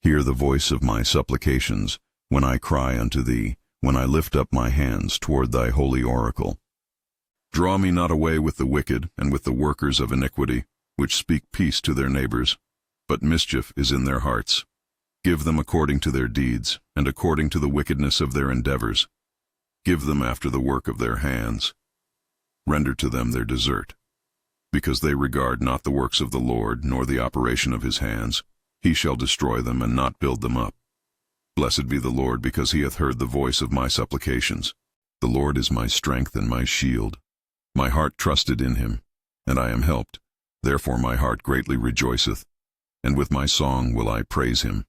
Hear the voice of my supplications, when I cry unto thee, when I lift up my hands toward thy holy oracle. Draw me not away with the wicked and with the workers of iniquity, which speak peace to their neighbors, but mischief is in their hearts. Give them according to their deeds, and according to the wickedness of their endeavors. Give them after the work of their hands. Render to them their desert. Because they regard not the works of the Lord, nor the operation of his hands, he shall destroy them and not build them up. Blessed be the Lord, because he hath heard the voice of my supplications. The Lord is my strength and my shield. My heart trusted in him, and I am helped. Therefore my heart greatly rejoiceth, and with my song will I praise him.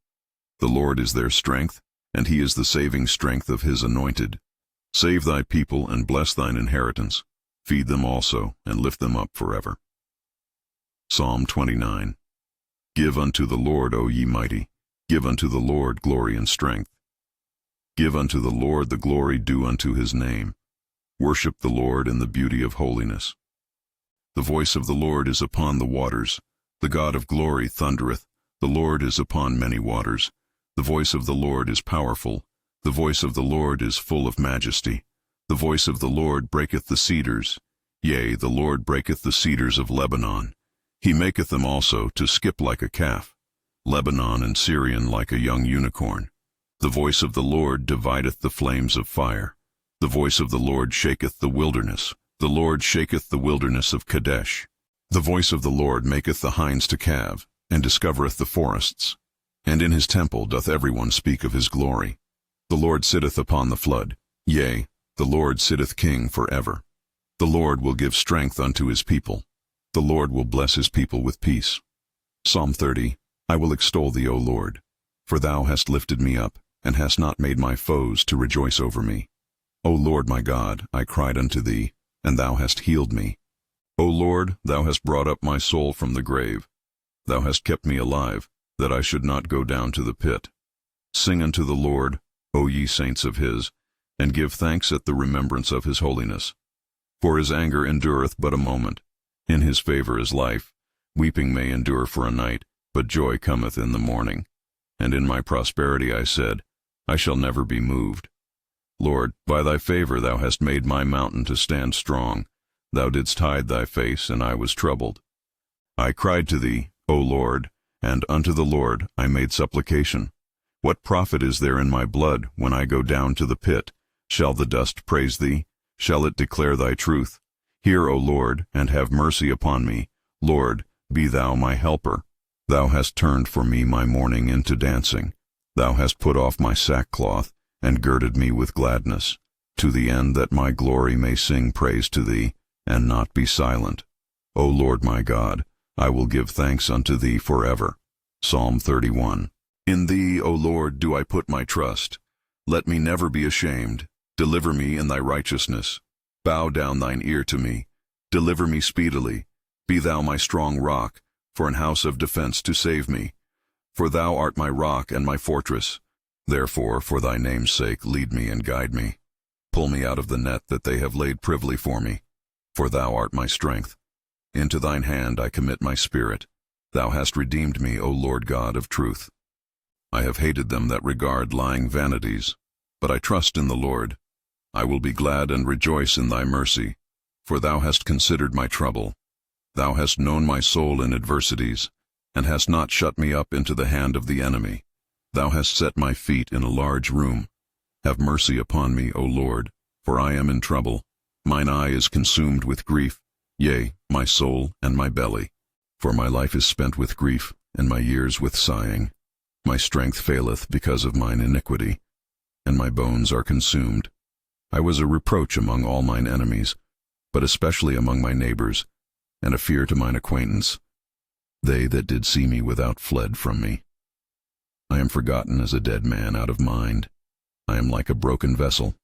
The Lord is their strength, and he is the saving strength of his anointed. Save thy people and bless thine inheritance. Feed them also, and lift them up forever. Psalm 29. Give unto the Lord, O ye mighty, give unto the Lord glory and strength. Give unto the Lord the glory due unto his name. Worship the Lord in the beauty of holiness. The voice of the Lord is upon the waters. The God of glory thundereth. The Lord is upon many waters. The voice of the Lord is powerful. The voice of the Lord is full of majesty. The voice of the Lord breaketh the cedars. Yea, the Lord breaketh the cedars of Lebanon. He maketh them also to skip like a calf, Lebanon and Syrian like a young unicorn. The voice of the Lord divideth the flames of fire. The voice of the Lord shaketh the wilderness. The Lord shaketh the wilderness of Kadesh. The voice of the Lord maketh the hinds to calve, and discovereth the forests. And in his temple doth every one speak of his glory. The Lord sitteth upon the flood. Yea, the Lord sitteth king forever. The Lord will give strength unto his people. The Lord will bless his people with peace. Psalm 30. I will extol thee, O Lord, for thou hast lifted me up, and hast not made my foes to rejoice over me. O Lord my God, I cried unto thee, and thou hast healed me. O Lord, thou hast brought up my soul from the grave. Thou hast kept me alive, that I should not go down to the pit. Sing unto the Lord, O ye saints of his, and give thanks at the remembrance of his holiness. For his anger endureth but a moment. In his favor is life. Weeping may endure for a night, but joy cometh in the morning. And in my prosperity I said, I shall never be moved. Lord, by thy favor thou hast made my mountain to stand strong. Thou didst hide thy face, and I was troubled. I cried to thee, O Lord, and unto the Lord I made supplication. What profit is there in my blood when I go down to the pit? Shall the dust praise thee? Shall it declare thy truth? Hear, O Lord, and have mercy upon me. Lord, be thou my helper. Thou hast turned for me my mourning into dancing. Thou hast put off my sackcloth, and girded me with gladness, to the end that my glory may sing praise to thee, and not be silent. O Lord my God, I will give thanks unto thee forever. Psalm 31. In thee, O Lord, do I put my trust. Let me never be ashamed. Deliver me in thy righteousness. Bow down thine ear to me. Deliver me speedily. Be thou my strong rock, for an house of defense to save me. For thou art my rock and my fortress. Therefore, for thy name's sake, lead me and guide me. Pull me out of the net that they have laid privily for me. For thou art my strength. Into thine hand I commit my spirit. Thou hast redeemed me, O Lord God of truth. I have hated them that regard lying vanities, but I trust in the Lord. I will be glad and rejoice in thy mercy, for thou hast considered my trouble. Thou hast known my soul in adversities, and hast not shut me up into the hand of the enemy. Thou hast set my feet in a large room. Have mercy upon me, O Lord, for I am in trouble. Mine eye is consumed with grief, yea, my soul and my belly. For my life is spent with grief, and my years with sighing. My strength faileth because of mine iniquity, and my bones are consumed. I was a reproach among all mine enemies, but especially among my neighbors, and a fear to mine acquaintance. They that did see me without fled from me. I am forgotten as a dead man out of mind. I am like a broken vessel.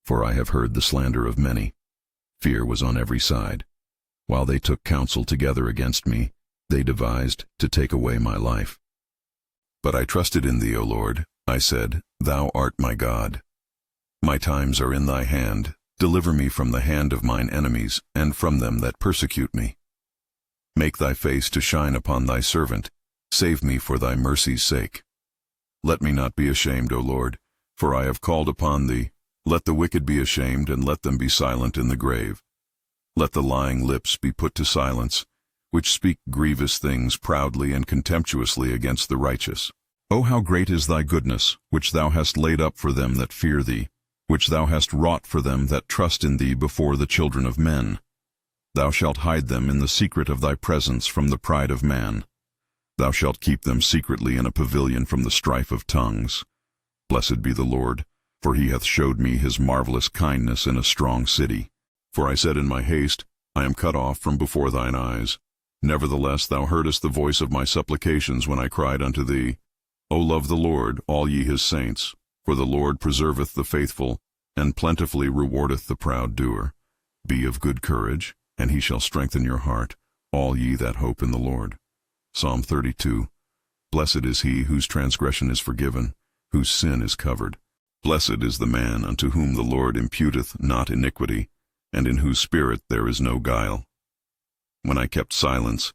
For I have heard the slander of many. Fear was on every side. While they took counsel together against me, they devised to take away my life. But I trusted in thee, O Lord. I said, Thou art my God. My times are in thy hand. Deliver me from the hand of mine enemies, and from them that persecute me. Make thy face to shine upon thy servant. Save me for thy mercy's sake. Let me not be ashamed, O Lord, for I have called upon thee. Let the wicked be ashamed, and let them be silent in the grave. Let the lying lips be put to silence, which speak grievous things proudly and contemptuously against the righteous. O how great is thy goodness, which thou hast laid up for them that fear thee, which thou hast wrought for them that trust in thee before the children of men. Thou shalt hide them in the secret of thy presence from the pride of man. Thou shalt keep them secretly in a pavilion from the strife of tongues. Blessed be the Lord, for he hath showed me his marvelous kindness in a strong city. For I said in my haste, I am cut off from before thine eyes. Nevertheless thou heardest the voice of my supplications when I cried unto thee. O love the Lord, all ye his saints, for the Lord preserveth the faithful, and plentifully rewardeth the proud doer. Be of good courage, and he shall strengthen your heart, all ye that hope in the Lord. Psalm 32. Blessed is he whose transgression is forgiven, whose sin is covered. Blessed is the man unto whom the Lord imputeth not iniquity, and in whose spirit there is no guile. When I kept silence,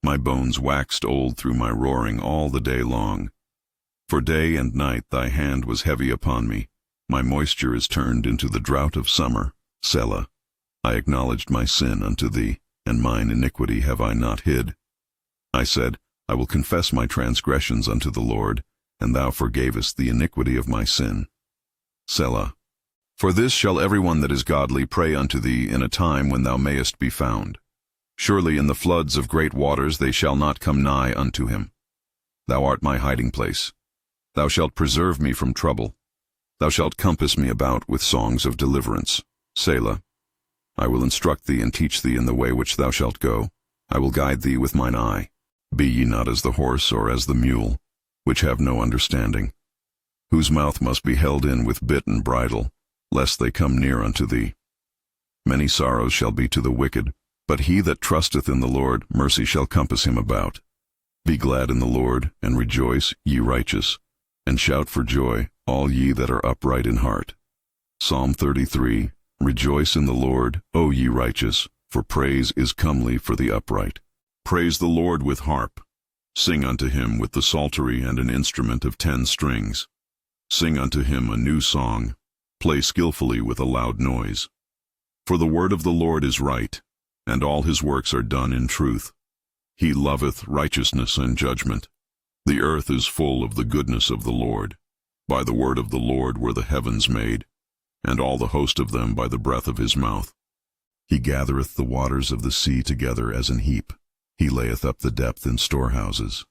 my bones waxed old through my roaring all the day long. For day and night thy hand was heavy upon me. My moisture is turned into the drought of summer. Selah. I acknowledged my sin unto thee, and mine iniquity have I not hid. I said, I will confess my transgressions unto the Lord, and thou forgavest the iniquity of my sin. Selah. For this shall every one that is godly pray unto thee in a time when thou mayest be found. Surely in the floods of great waters they shall not come nigh unto him. Thou art my hiding place. Thou shalt preserve me from trouble. Thou shalt compass me about with songs of deliverance. Selah. I will instruct thee and teach thee in the way which thou shalt go. I will guide thee with mine eye. Be ye not as the horse or as the mule, which have no understanding, whose mouth must be held in with bit and bridle, lest they come near unto thee. Many sorrows shall be to the wicked, but he that trusteth in the Lord, mercy shall compass him about. Be glad in the Lord, and rejoice, ye righteous, and shout for joy, all ye that are upright in heart. Psalm 33. Rejoice in the Lord, O ye righteous, for praise is comely for the upright. Praise the Lord with harp. Sing unto him with the psaltery and an instrument of 10 strings. Sing unto him a new song. Play skillfully with a loud noise. For the word of the Lord is right, and all his works are done in truth. He loveth righteousness and judgment. The earth is full of the goodness of the Lord. By the word of the Lord were the heavens made, and all the host of them by the breath of his mouth. He gathereth the waters of the sea together as an heap. He layeth up the depth in storehouses.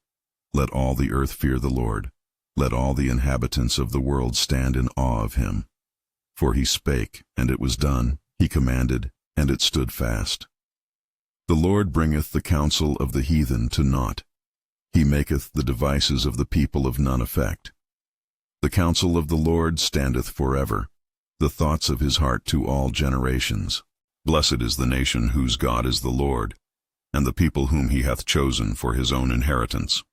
Let all the earth fear the Lord. Let all the inhabitants of the world stand in awe of him. For he spake, and it was done. He commanded, and it stood fast. The Lord bringeth the counsel of the heathen to naught. He maketh the devices of the people of none effect. The counsel of the Lord standeth forever, the thoughts of his heart to all generations. Blessed is the nation whose God is the Lord, and the people whom he hath chosen for his own inheritance.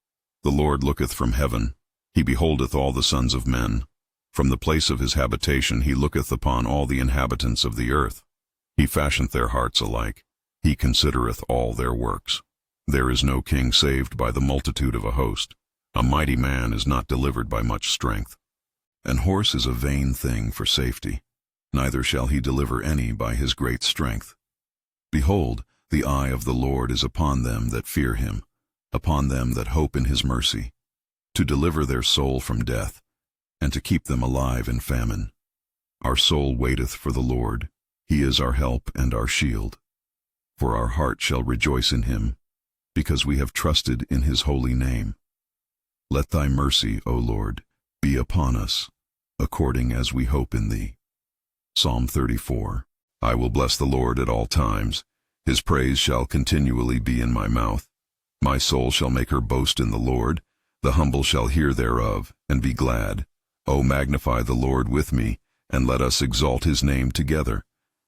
The Lord looketh from heaven, he beholdeth all the sons of men. From the place of his habitation he looketh upon all the inhabitants of the earth. He fashioneth their hearts alike, he considereth all their works. There is no king saved by the multitude of a host. A mighty man is not delivered by much strength. An horse is a vain thing for safety, neither shall he deliver any by his great strength. Behold, the eye of the Lord is upon them that fear him, upon them that hope in his mercy, to deliver their soul from death, and to keep them alive in famine. Our soul waiteth for the Lord, he is our help and our shield. For our heart shall rejoice in him, because we have trusted in his holy name. Let thy mercy, O Lord, be upon us, according as we hope in thee. Psalm 34. I will bless the Lord at all times. His praise shall continually be in my mouth. My soul shall make her boast in the Lord. The humble shall hear thereof, and be glad. O magnify the Lord with me, and let us exalt his name together.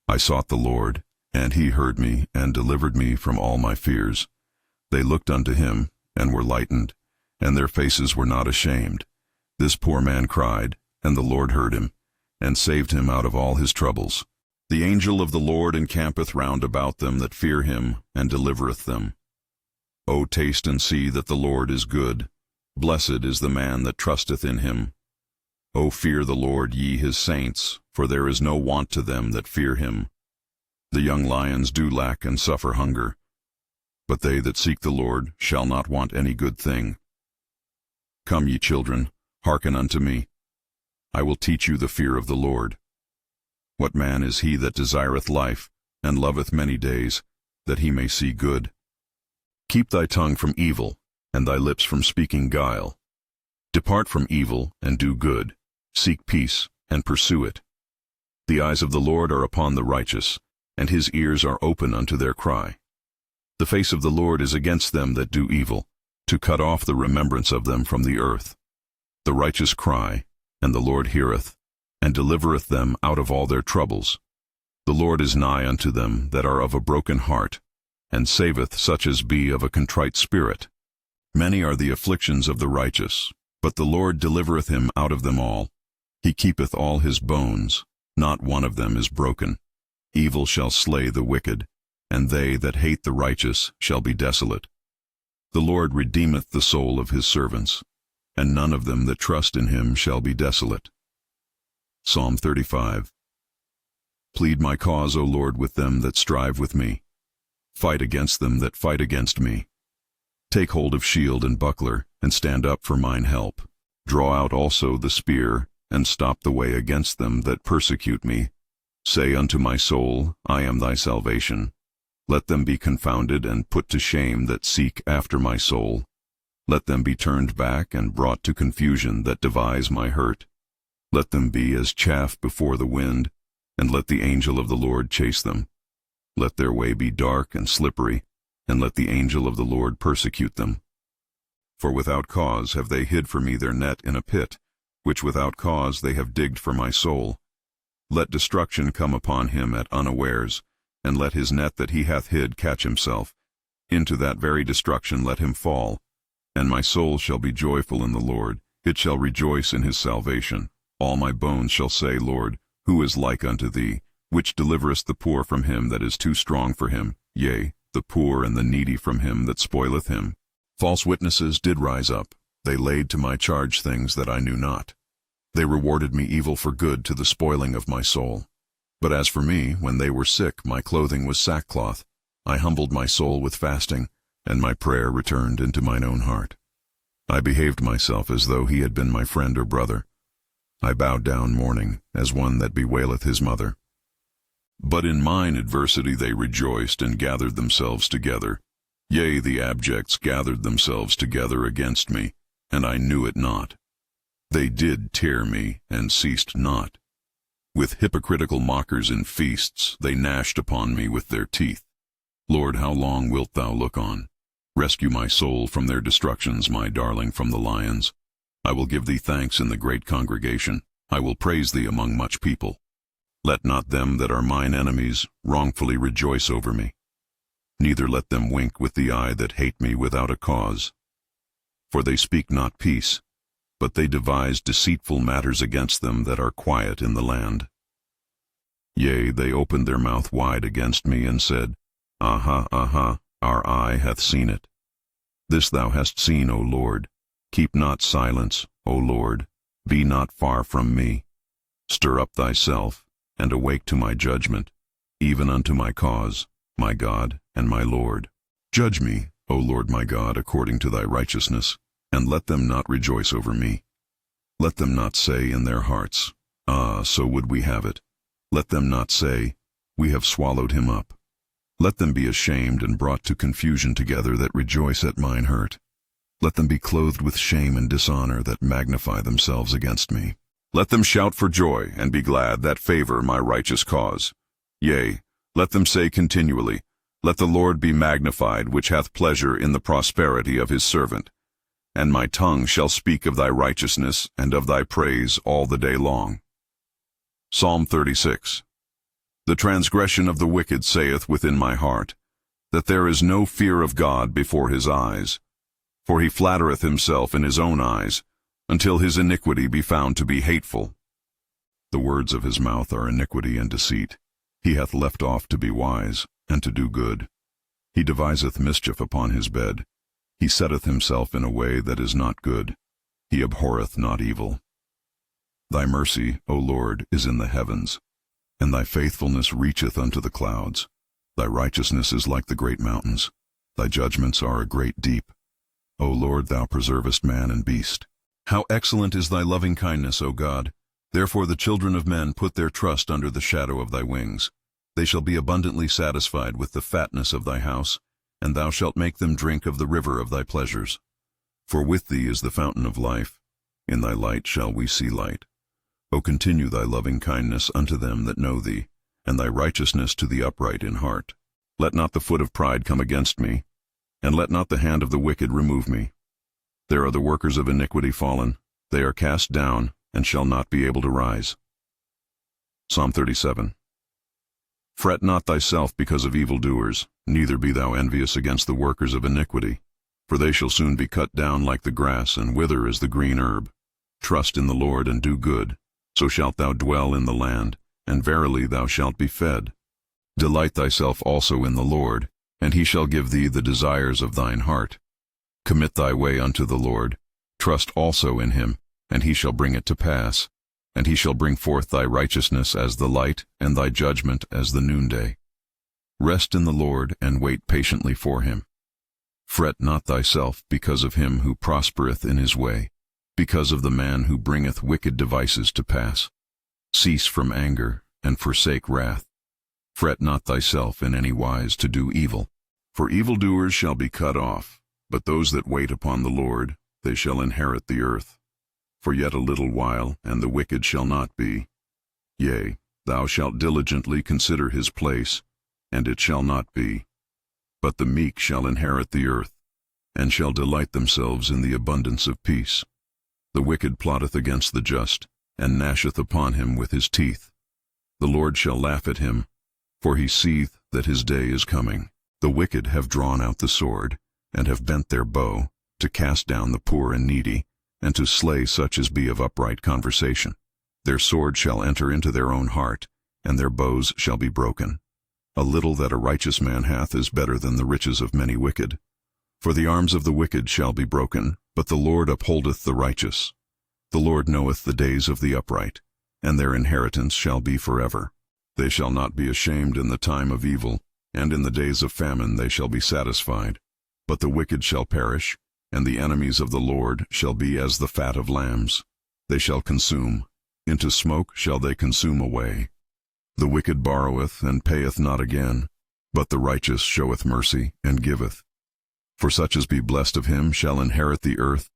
I sought the Lord, and he heard me, and delivered me from all my fears. They looked unto him, and were lightened, and their faces were not ashamed. This poor man cried, and the Lord heard him, and saved him out of all his troubles. The angel of the Lord encampeth round about them that fear him, and delivereth them. O taste and see that the Lord is good. Blessed is the man that trusteth in him. O fear the Lord, ye his saints, for there is no want to them that fear him. The young lions do lack and suffer hunger, but they that seek the Lord shall not want any good thing. Come, ye children, hearken unto me. I will teach you the fear of the Lord. What man is he that desireth life, and loveth many days, that he may see good? Keep thy tongue from evil, and thy lips from speaking guile. Depart from evil, and do good. Seek peace, and pursue it. The eyes of the Lord are upon the righteous, and his ears are open unto their cry. The face of the Lord is against them that do evil, to cut off the remembrance of them from the earth. The righteous cry, and the Lord heareth, and delivereth them out of all their troubles. The Lord is nigh unto them that are of a broken heart, and saveth such as be of a contrite spirit. Many are the afflictions of the righteous, but the Lord delivereth him out of them all. He keepeth all his bones, not one of them is broken. Evil shall slay the wicked, and they that hate the righteous shall be desolate. The Lord redeemeth the soul of his servants, and none of them that trust in him shall be desolate. Psalm 35. Plead my cause, O Lord, with them that strive with me. Fight against them that fight against me. Take hold of shield and buckler, and stand up for mine help. Draw out also the spear, and stop the way against them that persecute me. Say unto my soul, I am thy salvation. Let them be confounded and put to shame that seek after my soul. Let them be turned back and brought to confusion that devise my hurt. Let them be as chaff before the wind, and let the angel of the Lord chase them. Let their way be dark and slippery, and let the angel of the Lord persecute them. For without cause have they hid for me their net in a pit, which without cause they have digged for my soul. Let destruction come upon him at unawares, and let his net that he hath hid catch himself. Into that very destruction let him fall. And my soul shall be joyful in the Lord, it shall rejoice in his salvation. All my bones shall say, Lord, who is like unto thee, which deliverest the poor from him that is too strong for him, yea, the poor and the needy from him that spoileth him. False witnesses did rise up, they laid to my charge things that I knew not. They rewarded me evil for good to the spoiling of my soul. But as for me, when they were sick, my clothing was sackcloth. I humbled my soul with fasting, and my prayer returned into mine own heart. I behaved myself as though he had been my friend or brother. I bowed down mourning, as one that bewaileth his mother. But in mine adversity they rejoiced and gathered themselves together. Yea, the abjects gathered themselves together against me, and I knew it not. They did tear me, and ceased not. With hypocritical mockers in feasts they gnashed upon me with their teeth. Lord, how long wilt thou look on? Rescue my soul from their destructions, my darling, from the lions. I will give thee thanks in the great congregation. I will praise thee among much people. Let not them that are mine enemies wrongfully rejoice over me. Neither let them wink with the eye that hate me without a cause. For they speak not peace, but they devise deceitful matters against them that are quiet in the land. Yea, they opened their mouth wide against me, and said, Aha, aha, our eye hath seen it. This thou hast seen, O Lord. Keep not silence, O Lord. Be not far from me. Stir up thyself, and awake to my judgment, even unto my cause, my God and my Lord. Judge me, O Lord my God, according to thy righteousness, and let them not rejoice over me. Let them not say in their hearts, Ah, so would we have it. Let them not say, We have swallowed him up. Let them be ashamed and brought to confusion together that rejoice at mine hurt. Let them be clothed with shame and dishonor that magnify themselves against me. Let them shout for joy and be glad that favor my righteous cause. Yea, let them say continually, Let the Lord be magnified, which hath pleasure in the prosperity of his servant. And my tongue shall speak of thy righteousness and of thy praise all the day long. Psalm 36. The transgression of the wicked saith within my heart, that there is no fear of God before his eyes. For he flattereth himself in his own eyes, until his iniquity be found to be hateful. The words of his mouth are iniquity and deceit. He hath left off to be wise, and to do good. He deviseth mischief upon his bed. He setteth himself in a way that is not good. He abhorreth not evil. Thy mercy, O Lord, is in the heavens, and thy faithfulness reacheth unto the clouds. Thy righteousness is like the great mountains. Thy judgments are a great deep. O Lord, thou preservest man and beast. How excellent is thy loving kindness, O God! Therefore the children of men put their trust under the shadow of thy wings. They shall be abundantly satisfied with the fatness of thy house, and thou shalt make them drink of the river of thy pleasures. For with thee is the fountain of life. In thy light shall we see light. O continue thy loving kindness unto them that know thee, and thy righteousness to the upright in heart. Let not the foot of pride come against me, and let not the hand of the wicked remove me. There are the workers of iniquity fallen, they are cast down, and shall not be able to rise. Psalm 37. Fret not thyself because of evildoers, neither be thou envious against the workers of iniquity, for they shall soon be cut down like the grass, and wither as the green herb. Trust in the Lord and do good, so shalt thou dwell in the land, and verily thou shalt be fed. Delight thyself also in the Lord, and he shall give thee the desires of thine heart. Commit thy way unto the Lord, trust also in him, and he shall bring it to pass. And he shall bring forth thy righteousness as the light, and thy judgment as the noonday. Rest in the Lord, and wait patiently for him. Fret not thyself because of him who prospereth in his way, because of the man who bringeth wicked devices to pass. Cease from anger, and forsake wrath. Fret not thyself in any wise to do evil, for evildoers shall be cut off, but those that wait upon the Lord, they shall inherit the earth. For yet a little while, and the wicked shall not be. Yea, thou shalt diligently consider his place, and it shall not be. But the meek shall inherit the earth, and shall delight themselves in the abundance of peace. The wicked plotteth against the just, and gnasheth upon him with his teeth. The Lord shall laugh at him, for he seeth that his day is coming. The wicked have drawn out the sword, and have bent their bow, to cast down the poor and needy, and to slay such as be of upright conversation. Their sword shall enter into their own heart, and their bows shall be broken. A little that a righteous man hath is better than the riches of many wicked. For the arms of the wicked shall be broken, but the Lord upholdeth the righteous. The Lord knoweth the days of the upright, and their inheritance shall be forever. They shall not be ashamed in the time of evil, and in the days of famine they shall be satisfied. But the wicked shall perish, and the enemies of the Lord shall be as the fat of lambs. They shall consume, into smoke shall they consume away. The wicked borroweth, and payeth not again, but the righteous showeth mercy, and giveth. For such as be blessed of him shall inherit the earth,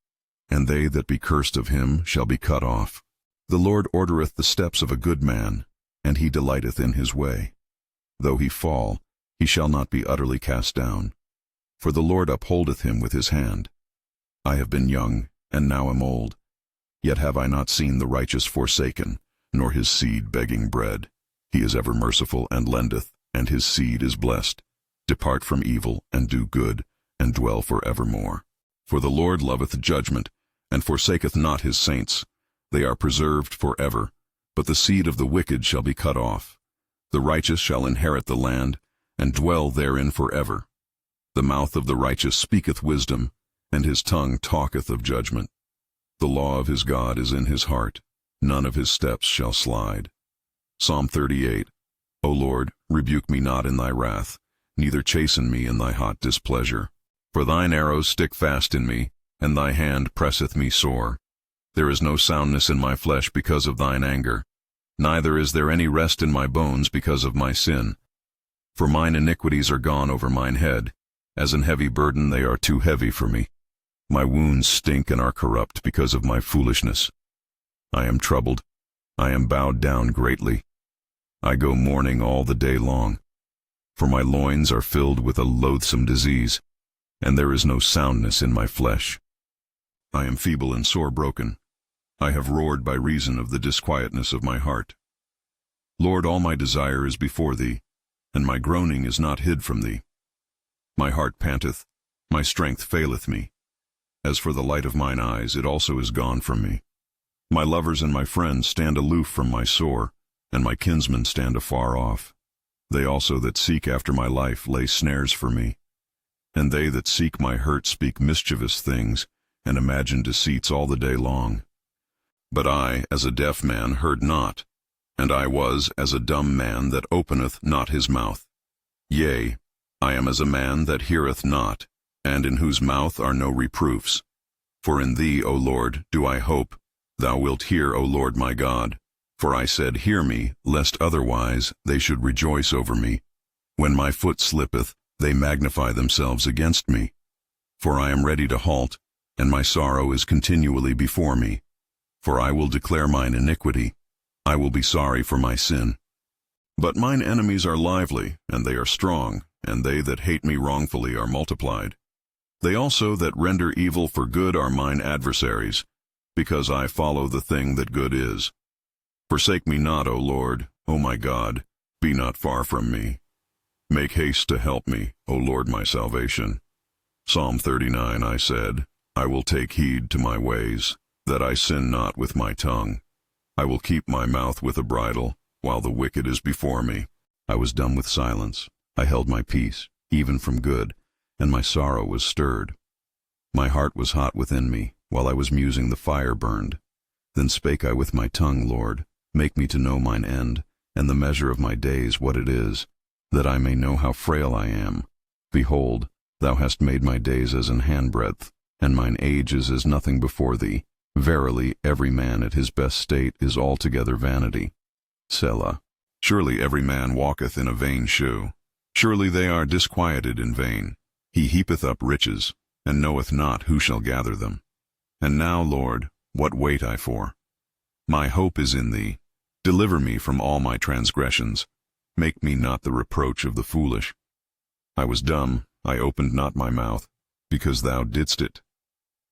and they that be cursed of him shall be cut off. The Lord ordereth the steps of a good man, and he delighteth in his way. Though he fall, he shall not be utterly cast down, for the Lord upholdeth him with his hand. I have been young, and now am old. Yet have I not seen the righteous forsaken, nor his seed begging bread. He is ever merciful and lendeth, and his seed is blessed. Depart from evil, and do good, and dwell forevermore. For the Lord loveth judgment, and forsaketh not his saints. They are preserved forever, but the seed of the wicked shall be cut off. The righteous shall inherit the land, and dwell therein forever. The mouth of the righteous speaketh wisdom, and his tongue talketh of judgment. The law of his God is in his heart, none of his steps shall slide. Psalm 38. O Lord, rebuke me not in thy wrath, neither chasten me in thy hot displeasure. For thine arrows stick fast in me, and thy hand presseth me sore. There is no soundness in my flesh because of thine anger, neither is there any rest in my bones because of my sin. For mine iniquities are gone over mine head, as an heavy burden they are too heavy for me. My wounds stink and are corrupt because of my foolishness. I am troubled, I am bowed down greatly. I go mourning all the day long, for my loins are filled with a loathsome disease, and there is no soundness in my flesh. I am feeble and sore broken. I have roared by reason of the disquietness of my heart. Lord, all my desire is before thee, and my groaning is not hid from thee. My heart panteth, my strength faileth me. As for the light of mine eyes, it also is gone from me. My lovers and my friends stand aloof from my sore, and my kinsmen stand afar off. They also that seek after my life lay snares for me. And they that seek my hurt speak mischievous things, and imagine deceits all the day long. But I, as a deaf man, heard not, and I was as a dumb man that openeth not his mouth. Yea, I am as a man that heareth not, and in whose mouth are no reproofs. For in thee, O Lord, do I hope. Thou wilt hear, O Lord my God. For I said, hear me, lest otherwise they should rejoice over me. When my foot slippeth, they magnify themselves against me. For I am ready to halt, and my sorrow is continually before me. For I will declare mine iniquity, I will be sorry for my sin. But mine enemies are lively, and they are strong, and they that hate me wrongfully are multiplied. They also that render evil for good are mine adversaries, because I follow the thing that good is. Forsake me not, O Lord, O my God, be not far from me. Make haste to help me, O Lord my salvation. Psalm 39, I said, I will take heed to my ways, that I sin not with my tongue. I will keep my mouth with a bridle, while the wicked is before me. I was dumb with silence. I held my peace, even from good, and my sorrow was stirred. My heart was hot within me, while I was musing the fire burned. Then spake I with my tongue, Lord, make me to know mine end, and the measure of my days what it is, that I may know how frail I am. Behold, thou hast made my days as an handbreadth, and mine age is as nothing before thee. Verily, every man at his best state is altogether vanity. Selah. Surely every man walketh in a vain shew. Surely they are disquieted in vain. He heapeth up riches, and knoweth not who shall gather them. And now, Lord, what wait I for? My hope is in thee. Deliver me from all my transgressions. Make me not the reproach of the foolish. I was dumb, I opened not my mouth, because thou didst it.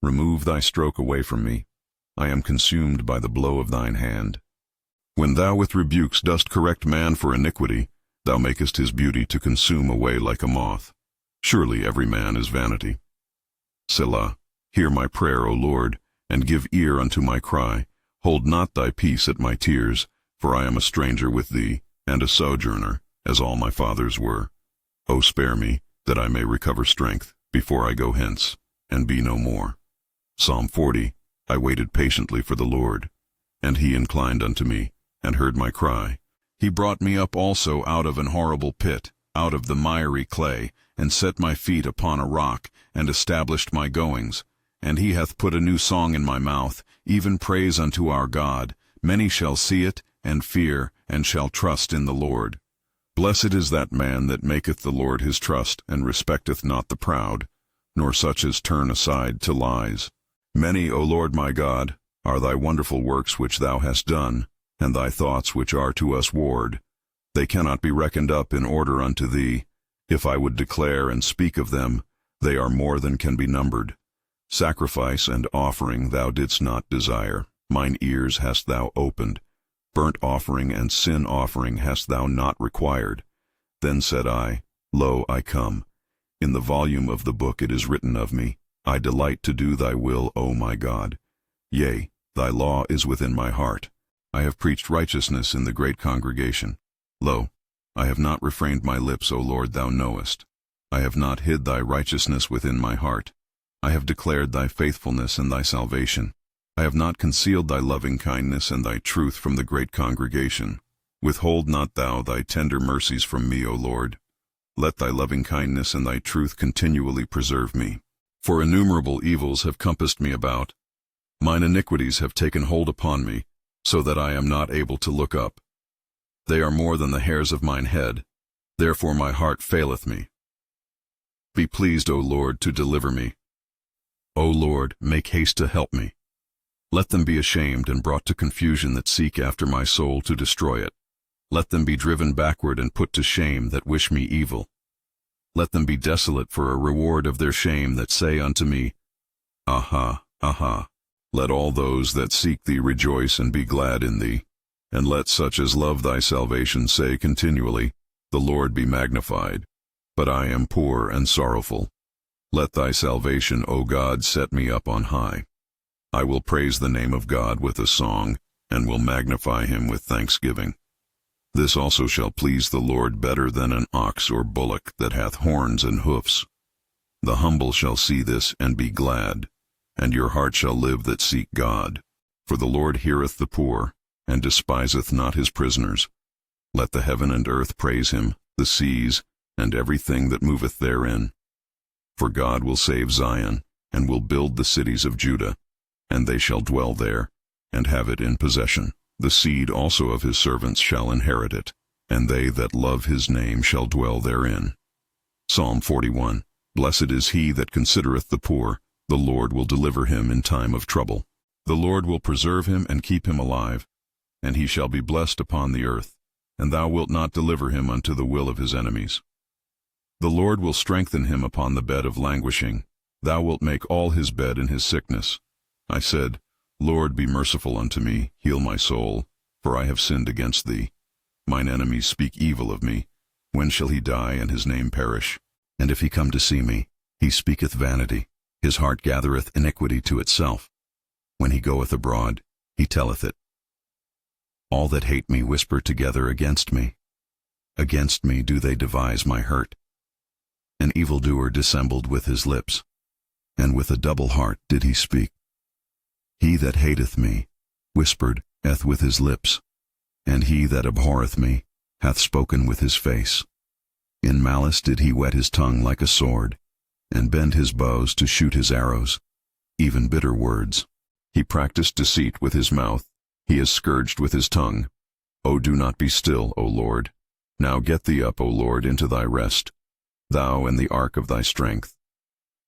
Remove thy stroke away from me. I am consumed by the blow of thine hand. When thou with rebukes dost correct man for iniquity, thou makest his beauty to consume away like a moth. Surely every man is vanity. Selah. Hear my prayer, O Lord, and give ear unto my cry. Hold not thy peace at my tears, for I am a stranger with thee, and a sojourner, as all my fathers were. O spare me, that I may recover strength, before I go hence, and be no more. Psalm 40. I waited patiently for the Lord, and he inclined unto me, and heard my cry. He brought me up also out of an horrible pit, out of the miry clay, and set my feet upon a rock, and established my goings. And he hath put a new song in my mouth, even praise unto our God. Many shall see it, and fear, and shall trust in the Lord. Blessed is that man that maketh the Lord his trust, and respecteth not the proud, nor such as turn aside to lies. Many, O Lord my God, are thy wonderful works which thou hast done, and thy thoughts which are to us ward. They cannot be reckoned up in order unto thee. If I would declare and speak of them, they are more than can be numbered. Sacrifice and offering thou didst not desire, mine ears hast thou opened. Burnt offering and sin offering hast thou not required. Then said I, Lo, I come. In the volume of the book it is written of me, I delight to do thy will, O my God. Yea, thy law is within my heart. I have preached righteousness in the great congregation. Lo, I have not refrained my lips, O Lord, thou knowest. I have not hid thy righteousness within my heart. I have declared thy faithfulness and thy salvation. I have not concealed thy loving kindness and thy truth from the great congregation. Withhold not thou thy tender mercies from me, O Lord. Let thy loving kindness and thy truth continually preserve me. For innumerable evils have compassed me about. Mine iniquities have taken hold upon me, so that I am not able to look up. They are more than the hairs of mine head, therefore my heart faileth me. Be pleased, O Lord, to deliver me. O Lord, make haste to help me. Let them be ashamed and brought to confusion that seek after my soul to destroy it. Let them be driven backward and put to shame that wish me evil. Let them be desolate for a reward of their shame that say unto me, Aha, aha. Let all those that seek thee rejoice and be glad in thee. And let such as love thy salvation say continually, The Lord be magnified. But I am poor and sorrowful. Let thy salvation, O God, set me up on high. I will praise the name of God with a song, and will magnify him with thanksgiving. This also shall please the Lord better than an ox or bullock that hath horns and hoofs. The humble shall see this and be glad, and your heart shall live that seek God. For the Lord heareth the poor, and despiseth not his prisoners. Let the heaven and earth praise him, the seas, and everything that moveth therein. For God will save Zion, and will build the cities of Judah, and they shall dwell there, and have it in possession. The seed also of his servants shall inherit it, and they that love his name shall dwell therein. Psalm 41. Blessed is he that considereth the poor. The Lord will deliver him in time of trouble. The Lord will preserve him and keep him alive, and he shall be blessed upon the earth, and thou wilt not deliver him unto the will of his enemies. The Lord will strengthen him upon the bed of languishing. Thou wilt make all his bed in his sickness. I said, Lord, be merciful unto me, heal my soul, for I have sinned against thee. Mine enemies speak evil of me. When shall he die and his name perish? And if he come to see me, he speaketh vanity. His heart gathereth iniquity to itself. When he goeth abroad, he telleth it. All that hate me whisper together against me. Against me do they devise my hurt. An evildoer dissembled with his lips, and with a double heart did he speak. He that hateth me whispered hath with his lips, and he that abhorreth me hath spoken with his face. In malice did he whet his tongue like a sword, and bend his bows to shoot his arrows, even bitter words. He practiced deceit with his mouth, he is scourged with his tongue. O do not be still, O Lord. Now get thee up, O Lord, into thy rest, thou and the ark of thy strength.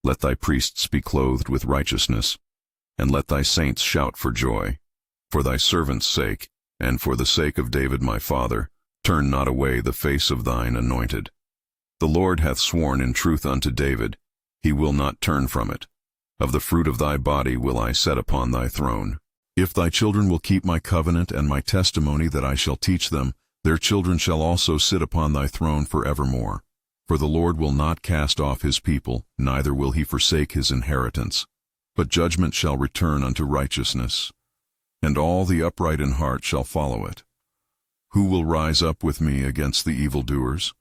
Let thy priests be clothed with righteousness, and let thy saints shout for joy. For thy servant's sake, and for the sake of David my father, turn not away the face of thine anointed. The Lord hath sworn in truth unto David, he will not turn from it. Of the fruit of thy body will I set upon thy throne. If thy children will keep my covenant and my testimony that I shall teach them, their children shall also sit upon thy throne forevermore. For the Lord will not cast off his people, neither will he forsake his inheritance. But judgment shall return unto righteousness, and all the upright in heart shall follow it. Who will rise up with me against the evildoers?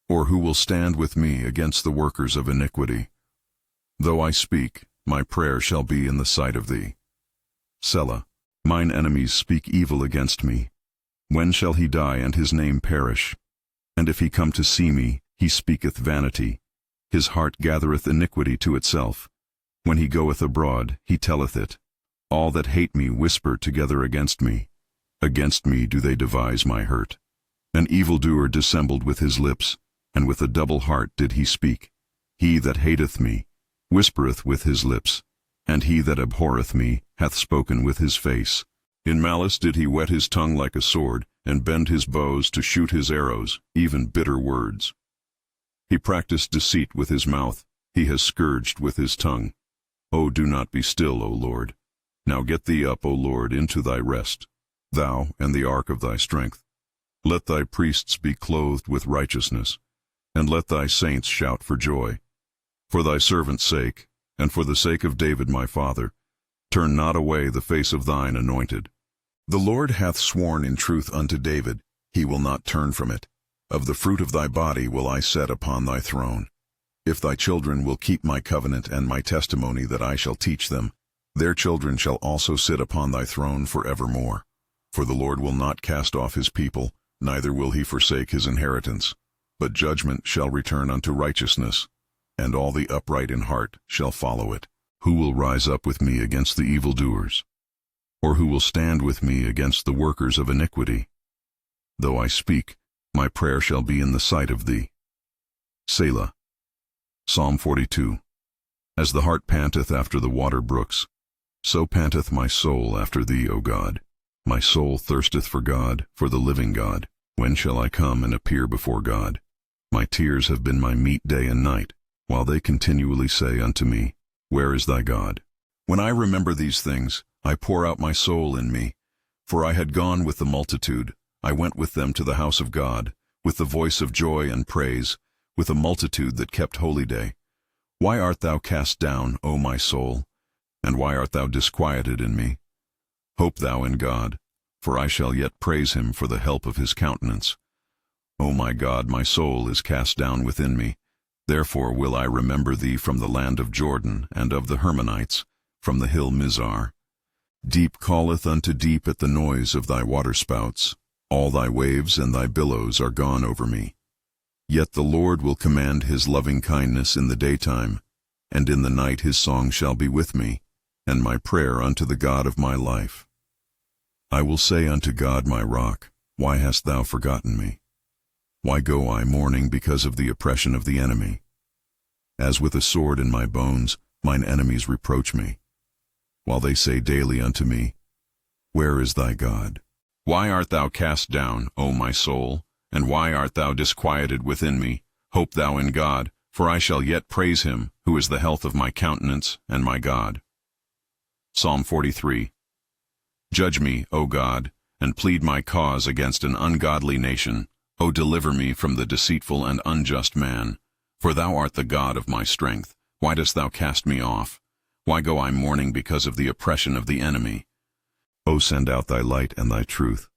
Or who will stand with me against the workers of iniquity? Though I speak, my prayer shall be in the sight of thee. Selah. Mine enemies speak evil against me. When shall he die and his name perish? And if he come to see me, he speaketh vanity. His heart gathereth iniquity to itself. When he goeth abroad, he telleth it. All that hate me whisper together against me. Against me do they devise my hurt. An evildoer dissembled with his lips, and with a double heart did he speak. He that hateth me whispereth with his lips, and he that abhorreth me hath spoken with his face. In malice did he whet his tongue like a sword, and bend his bows to shoot his arrows, even bitter words. He practiced deceit with his mouth, he has scourged with his tongue. O do not be still, O Lord. Now get thee up, O Lord, into thy rest, thou and the ark of thy strength. Let thy priests be clothed with righteousness, and let thy saints shout for joy. For thy servant's sake, and for the sake of David my father, turn not away the face of thine anointed. The Lord hath sworn in truth unto David, he will not turn from it. Of the fruit of thy body will I set upon thy throne. If thy children will keep my covenant and my testimony that I shall teach them, their children shall also sit upon thy throne forevermore. For the Lord will not cast off his people, neither will he forsake his inheritance. But judgment shall return unto righteousness, and all the upright in heart shall follow it. Who will rise up with me against the evildoers? Or who will stand with me against the workers of iniquity? Though I speak, my prayer shall be in the sight of thee. Selah. Psalm 42. As the hart panteth after the water brooks, so panteth my soul after thee, O God. My soul thirsteth for God, for the living God. When shall I come and appear before God? My tears have been my meat day and night, while they continually say unto me, Where is thy God? When I remember these things, I pour out my soul in me. For I had gone with the multitude, I went with them to the house of God, with the voice of joy and praise, with a multitude that kept holy day. Why art thou cast down, O my soul? And why art thou disquieted in me? Hope thou in God, for I shall yet praise him for the help of his countenance. O my God, my soul is cast down within me. Therefore will I remember thee from the land of Jordan, and of the Hermonites, from the hill Mizar. Deep calleth unto deep at the noise of thy waterspouts. All thy waves and thy billows are gone over me. Yet the Lord will command his loving kindness in the daytime, and in the night his song shall be with me, and my prayer unto the God of my life. I will say unto God my rock, Why hast thou forgotten me? Why go I mourning because of the oppression of the enemy? As with a sword in my bones, mine enemies reproach me, while they say daily unto me, Where is thy God? Why art thou cast down, O my soul, and why art thou disquieted within me? Hope thou in God, for I shall yet praise him, who is the health of my countenance and my God. Psalm 43. Judge me, O God, and plead my cause against an ungodly nation. O deliver me from the deceitful and unjust man. For thou art the God of my strength. Why dost thou cast me off? Why go I mourning because of the oppression of the enemy? O send out thy light and thy truth.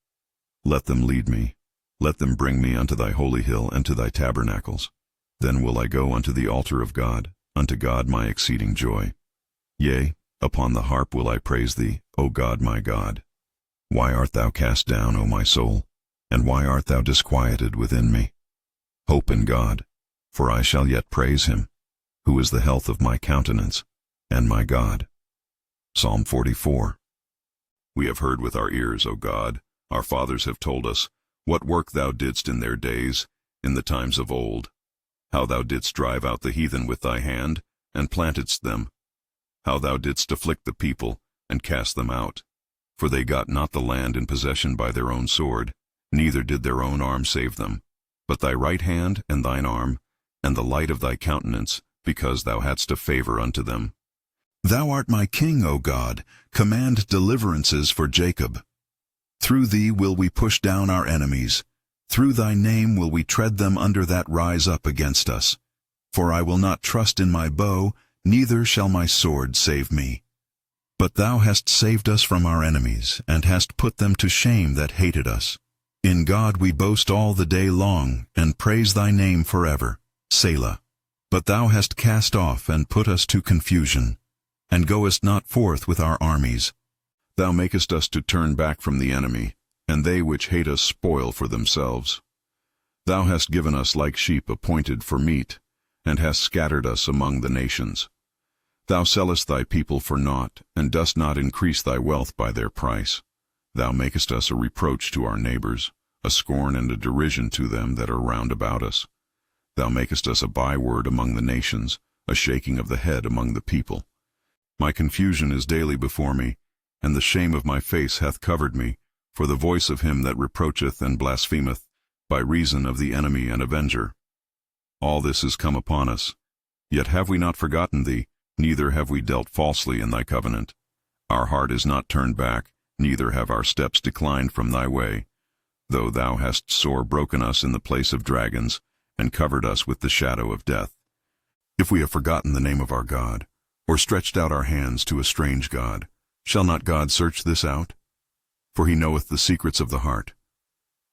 Let them lead me. Let them bring me unto thy holy hill and to thy tabernacles. Then will I go unto the altar of God, unto God my exceeding joy. Yea, upon the harp will I praise thee, O God my God. Why art thou cast down, O my soul? And why art thou disquieted within me? Hope in God, for I shall yet praise him, who is the health of my countenance and my God. Psalm 44. We have heard with our ears, O God, our fathers have told us, what work thou didst in their days, in the times of old, how thou didst drive out the heathen with thy hand, and plantedst them, how thou didst afflict the people, and cast them out. For they got not the land in possession by their own sword, neither did their own arm save them, but thy right hand and thine arm, and the light of thy countenance, because thou hadst a favor unto them. Thou art my king, O God, command deliverances for Jacob. Through thee will we push down our enemies. Through thy name will we tread them under that rise up against us. For I will not trust in my bow, neither shall my sword save me. But thou hast saved us from our enemies, and hast put them to shame that hated us. In God we boast all the day long, and praise thy name forever. Selah. But thou hast cast off and put us to confusion, and goest not forth with our armies. Thou makest us to turn back from the enemy, and they which hate us spoil for themselves. Thou hast given us like sheep appointed for meat, and hast scattered us among the nations. Thou sellest thy people for naught, and dost not increase thy wealth by their price. Thou makest us a reproach to our neighbors, a scorn and a derision to them that are round about us. Thou makest us a byword among the nations, a shaking of the head among the people. My confusion is daily before me, and the shame of my face hath covered me, for the voice of him that reproacheth and blasphemeth, by reason of the enemy and avenger. All this is come upon us. Yet have we not forgotten thee, neither have we dealt falsely in thy covenant. Our heart is not turned back, neither have our steps declined from thy way. Though thou hast sore broken us in the place of dragons, and covered us with the shadow of death. If we have forgotten the name of our God, or stretched out our hands to a strange God, shall not God search this out? For he knoweth the secrets of the heart.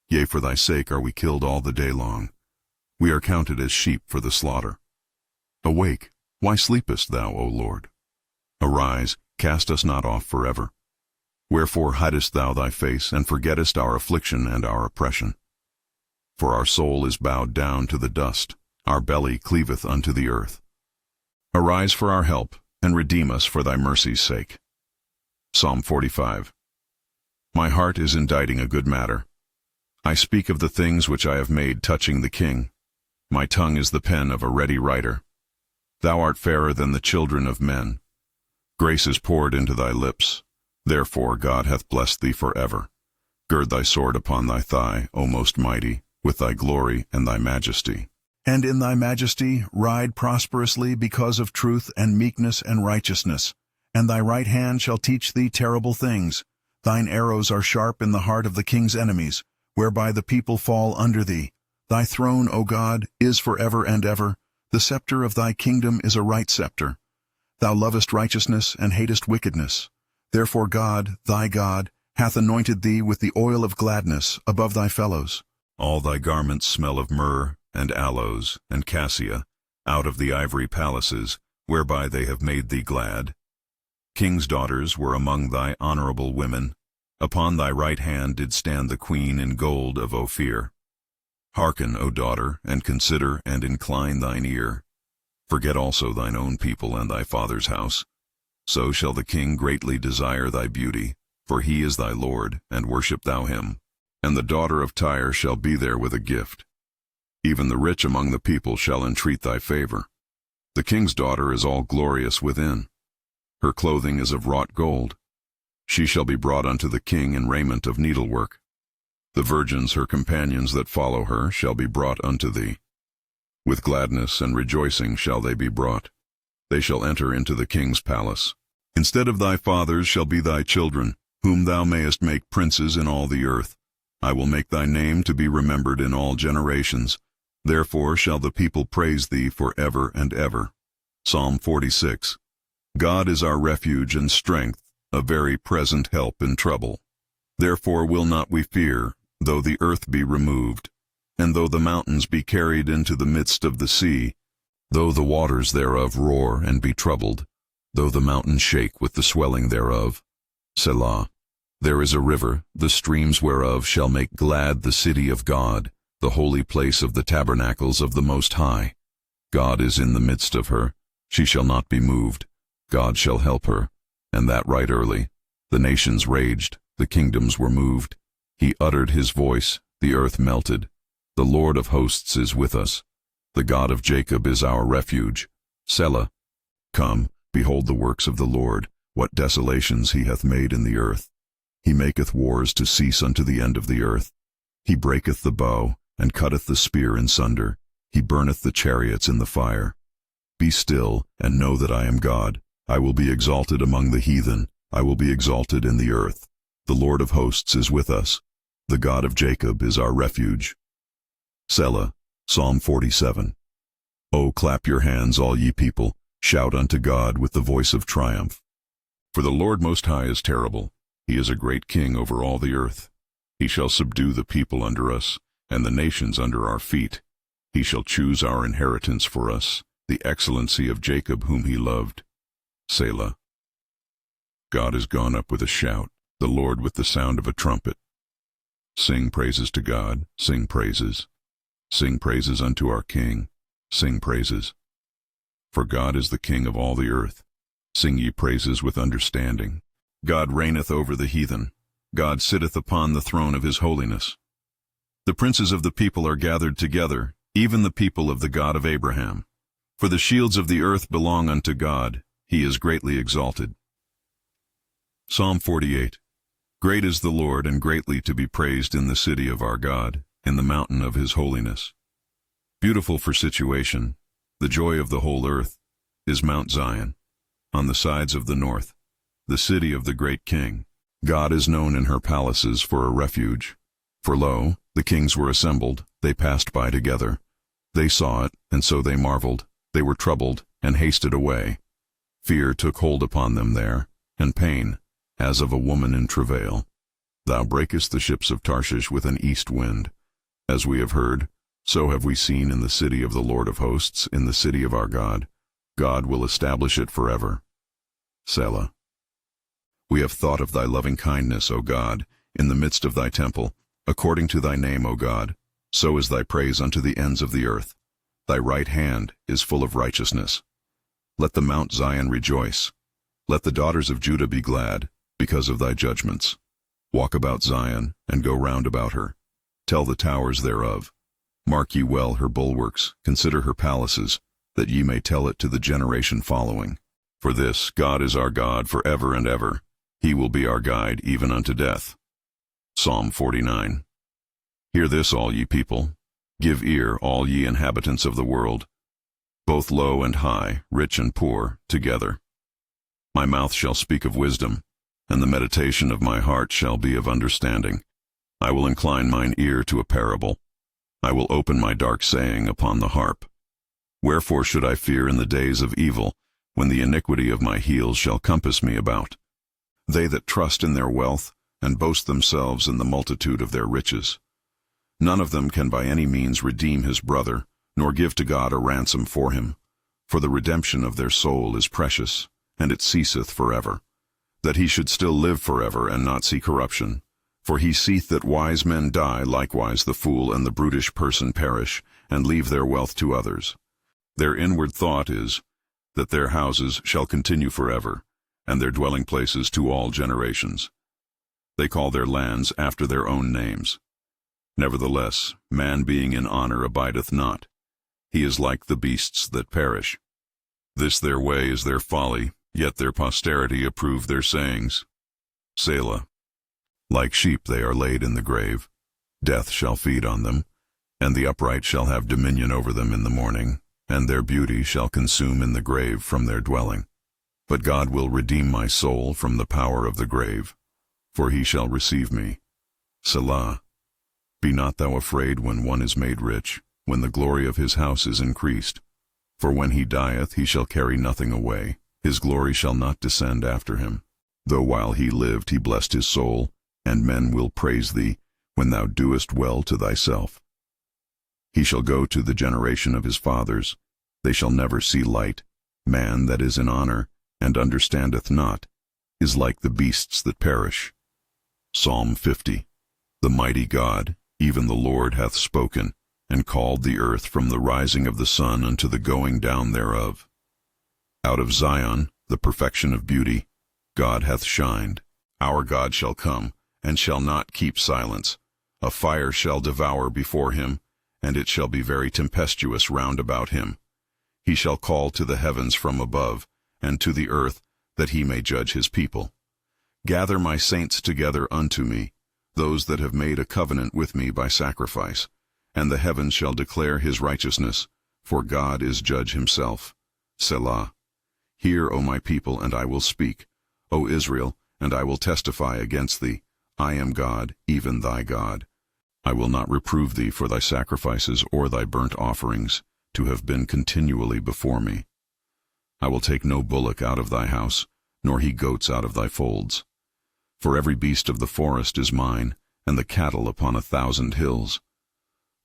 Yea, for thy sake are we killed all the day long. We are counted as sheep for the slaughter. Awake, why sleepest thou, O Lord? Arise, cast us not off forever. Wherefore hidest thou thy face, and forgettest our affliction and our oppression? For our soul is bowed down to the dust, our belly cleaveth unto the earth. Arise for our help, and redeem us for thy mercy's sake. Psalm 45. My heart is inditing a good matter. I speak of the things which I have made touching the king. My tongue is the pen of a ready writer. Thou art fairer than the children of men. Grace is poured into thy lips. Therefore God hath blessed thee forever. Gird thy sword upon thy thigh, O most mighty, with thy glory and thy majesty. And in thy majesty ride prosperously because of truth and meekness and righteousness. And thy right hand shall teach thee terrible things. Thine arrows are sharp in the heart of the king's enemies, whereby the people fall under thee. Thy throne, O God, is forever and ever. The scepter of thy kingdom is a right scepter. Thou lovest righteousness and hatest wickedness. Therefore God, thy God, hath anointed thee with the oil of gladness above thy fellows. All thy garments smell of myrrh and aloes and cassia, out of the ivory palaces, whereby they have made thee glad. King's daughters were among thy honorable women. Upon thy right hand did stand the queen in gold of Ophir. Hearken, O daughter, and consider and incline thine ear. Forget also thine own people and thy father's house. So shall the king greatly desire thy beauty, for he is thy Lord, and worship thou him. And the daughter of Tyre shall be there with a gift. Even the rich among the people shall entreat thy favor. The king's daughter is all glorious within. Her clothing is of wrought gold. She shall be brought unto the king in raiment of needlework. The virgins, her companions that follow her, shall be brought unto thee. With gladness and rejoicing shall they be brought. They shall enter into the king's palace. Instead of thy fathers shall be thy children, whom thou mayest make princes in all the earth. I will make thy name to be remembered in all generations. Therefore shall the people praise thee for ever and ever. Psalm 46. God is our refuge and strength, a very present help in trouble. Therefore will not we fear, though the earth be removed, and though the mountains be carried into the midst of the sea, though the waters thereof roar and be troubled, though the mountains shake with the swelling thereof. Selah. There is a river, the streams whereof shall make glad the city of God, the holy place of the tabernacles of the Most High. God is in the midst of her. She shall not be moved. God shall help her, and that right early. The nations raged, the kingdoms were moved. He uttered his voice, the earth melted. The Lord of hosts is with us. The God of Jacob is our refuge. Selah. Come, behold the works of the Lord, what desolations he hath made in the earth. He maketh wars to cease unto the end of the earth. He breaketh the bow, and cutteth the spear in sunder. He burneth the chariots in the fire. Be still, and know that I am God. I will be exalted among the heathen. I will be exalted in the earth. The Lord of hosts is with us. The God of Jacob is our refuge. Selah. Psalm 47. O clap your hands, all ye people. Shout unto God with the voice of triumph. For the Lord Most High is terrible. He is a great king over all the earth. He shall subdue the people under us, and the nations under our feet. He shall choose our inheritance for us, the excellency of Jacob whom he loved. Selah. God is gone up with a shout, the Lord with the sound of a trumpet. Sing praises to God, sing praises. Sing praises unto our King, sing praises. For God is the King of all the earth. Sing ye praises with understanding. God reigneth over the heathen. God sitteth upon the throne of his holiness. The princes of the people are gathered together, even the people of the God of Abraham. For the shields of the earth belong unto God. He is greatly exalted. Psalm 48. Great is the Lord, and greatly to be praised in the city of our God, in the mountain of his holiness. Beautiful for situation, the joy of the whole earth, is Mount Zion, on the sides of the north, the city of the great King. God is known in her palaces for a refuge. For lo, the kings were assembled, they passed by together. They saw it, and so they marveled. They were troubled, and hasted away. Fear took hold upon them there, and pain, as of a woman in travail. Thou breakest the ships of Tarshish with an east wind. As we have heard, so have we seen in the city of the Lord of hosts, in the city of our God. God will establish it forever. Selah. We have thought of thy loving kindness, O God, in the midst of thy temple. According to thy name, O God, so is thy praise unto the ends of the earth. Thy right hand is full of righteousness. Let the Mount Zion rejoice. Let the daughters of Judah be glad, because of thy judgments. Walk about Zion, and go round about her. Tell the towers thereof. Mark ye well her bulwarks, consider her palaces, that ye may tell it to the generation following. For this God is our God for ever and ever. He will be our guide even unto death. Psalm 49. Hear this, all ye people. Give ear, all ye inhabitants of the world, both low and high, rich and poor, together. My mouth shall speak of wisdom, and the meditation of my heart shall be of understanding. I will incline mine ear to a parable. I will open my dark saying upon the harp. Wherefore should I fear in the days of evil, when the iniquity of my heels shall compass me about? They that trust in their wealth, and boast themselves in the multitude of their riches. None of them can by any means redeem his brother, nor give to God a ransom for him. For the redemption of their soul is precious, and it ceaseth forever. That he should still live forever, and not see corruption. For he seeth that wise men die, likewise the fool and the brutish person perish, and leave their wealth to others. Their inward thought is, that their houses shall continue forever, and their dwelling places to all generations. They call their lands after their own names. Nevertheless, man being in honor abideth not. He is like the beasts that perish. This their way is their folly, yet their posterity approve their sayings. Selah. Like sheep they are laid in the grave. Death shall feed on them, And the upright shall have dominion over them in the morning, and their beauty shall consume in the grave from their dwelling. But God will redeem my soul from the power of the grave, for he shall receive me. Selah. Be not thou afraid when one is made rich, when the glory of his house is increased. For when he dieth he shall carry nothing away, his glory shall not descend after him. Though while he lived he blessed his soul, and men will praise thee, when thou doest well to thyself. He shall go to the generation of his fathers, they shall never see light. Man that is in honor, and understandeth not, is like the beasts that perish. Psalm 50. The mighty God, even the Lord, hath spoken, and called the earth from the rising of the sun unto the going down thereof. Out of Zion, the perfection of beauty, God hath shined. Our God shall come, and shall not keep silence. A fire shall devour before him, and it shall be very tempestuous round about him. He shall call to the heavens from above, and to the earth, that he may judge his people. Gather my saints together unto me, those that have made a covenant with me by sacrifice, and the heavens shall declare his righteousness, for God is judge himself. Selah. Hear, O my people, and I will speak, O Israel, and I will testify against thee. I am God, even thy God. I will not reprove thee for thy sacrifices or thy burnt offerings, to have been continually before me. I will take no bullock out of thy house, nor he goats out of thy folds. For every beast of the forest is mine, and the cattle upon 1,000 hills.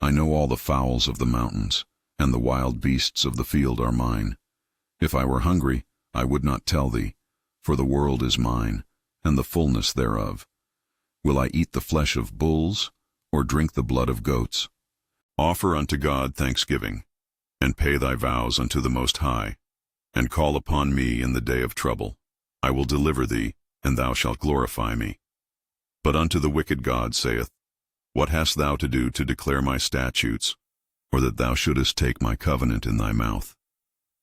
I know all the fowls of the mountains, and the wild beasts of the field are mine. If I were hungry, I would not tell thee, for the world is mine, and the fullness thereof. Will I eat the flesh of bulls, or drink the blood of goats? Offer unto God thanksgiving, and pay thy vows unto the Most High, and call upon me in the day of trouble. I will deliver thee, and thou shalt glorify me. But unto the wicked God saith, What hast thou to do to declare my statutes, or that thou shouldest take my covenant in thy mouth?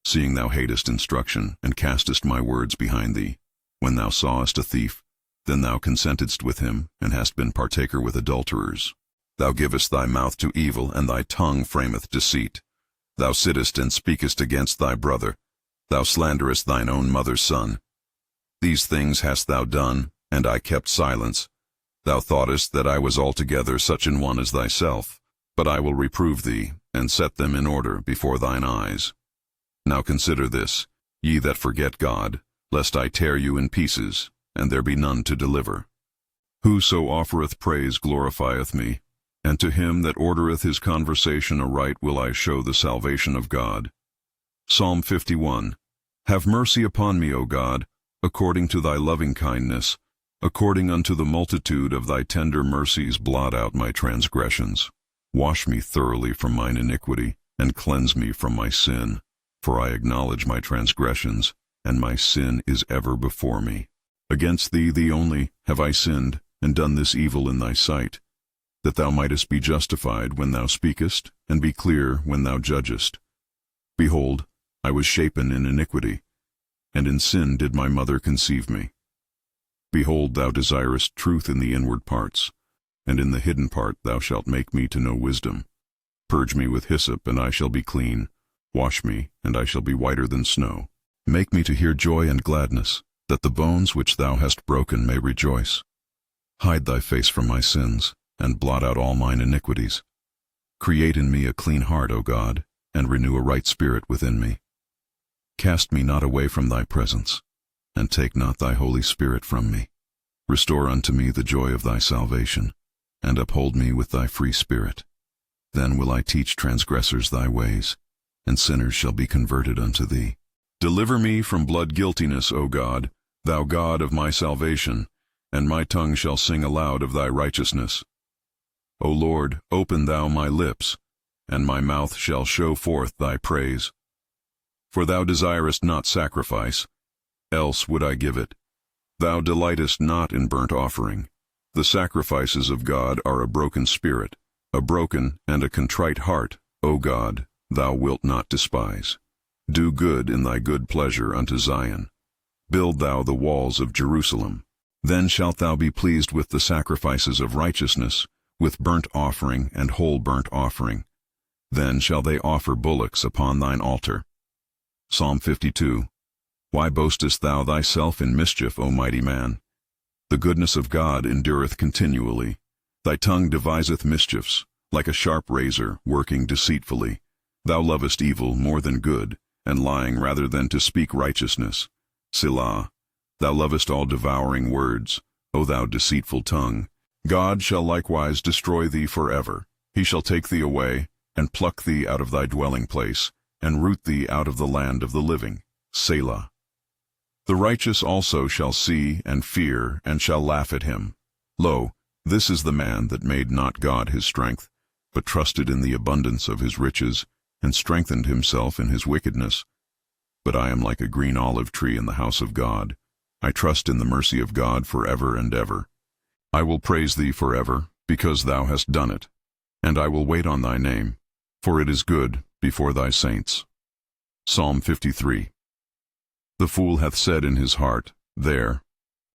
Seeing thou hatest instruction, and castest my words behind thee, when thou sawest a thief, then thou consentedst with him, and hast been partaker with adulterers. Thou givest thy mouth to evil, and thy tongue frameth deceit. Thou sittest and speakest against thy brother. Thou slanderest thine own mother's son. These things hast thou done, and I kept silence. Thou thoughtest that I was altogether such an one as thyself. But I will reprove thee, and set them in order before thine eyes. Now consider this, ye that forget God, lest I tear you in pieces, and there be none to deliver. Whoso offereth praise glorifieth me, and to him that ordereth his conversation aright will I show the salvation of God. Psalm 51. Have mercy upon me, O God, according to thy loving kindness, according unto the multitude of thy tender mercies blot out my transgressions. Wash me thoroughly from mine iniquity, and cleanse me from my sin. For I acknowledge my transgressions, and my sin is ever before me. Against thee, thee only, have I sinned, and done this evil in thy sight, that thou mightest be justified when thou speakest, and be clear when thou judgest. Behold, I was shapen in iniquity, and in sin did my mother conceive me. Behold, thou desirest truth in the inward parts, and in the hidden part thou shalt make me to know wisdom. Purge me with hyssop, and I shall be clean. Wash me, and I shall be whiter than snow. Make me to hear joy and gladness, that the bones which thou hast broken may rejoice. Hide thy face from my sins, and blot out all mine iniquities. Create in me a clean heart, O God, and renew a right spirit within me. Cast me not away from thy presence, and take not thy Holy Spirit from me. Restore unto me the joy of thy salvation, and uphold me with thy free spirit. Then will I teach transgressors thy ways, and sinners shall be converted unto thee. Deliver me from blood guiltiness, O God, thou God of my salvation, and my tongue shall sing aloud of thy righteousness. O Lord, open thou my lips, and my mouth shall show forth thy praise. For thou desirest not sacrifice, else would I give it. Thou delightest not in burnt offering. The sacrifices of God are a broken spirit, a broken and a contrite heart, O God, thou wilt not despise. Do good in thy good pleasure unto Zion. Build thou the walls of Jerusalem. Then shalt thou be pleased with the sacrifices of righteousness, with burnt offering and whole burnt offering. Then shall they offer bullocks upon thine altar. Psalm 52. Why boastest thou thyself in mischief, O mighty man? The goodness of God endureth continually. Thy tongue deviseth mischiefs, like a sharp razor, working deceitfully. Thou lovest evil more than good, and lying rather than to speak righteousness. Selah. Thou lovest all devouring words, O thou deceitful tongue. God shall likewise destroy thee forever. He shall take thee away, and pluck thee out of thy dwelling place, and root thee out of the land of the living. Selah. The righteous also shall see and fear, and shall laugh at him. Lo, this is the man that made not God his strength, but trusted in the abundance of his riches, and strengthened himself in his wickedness. But I am like a green olive tree in the house of God. I trust in the mercy of God forever and ever. I will praise thee forever, because thou hast done it, and I will wait on thy name, for it is good before thy saints. Psalm 53. The fool hath said in his heart, There,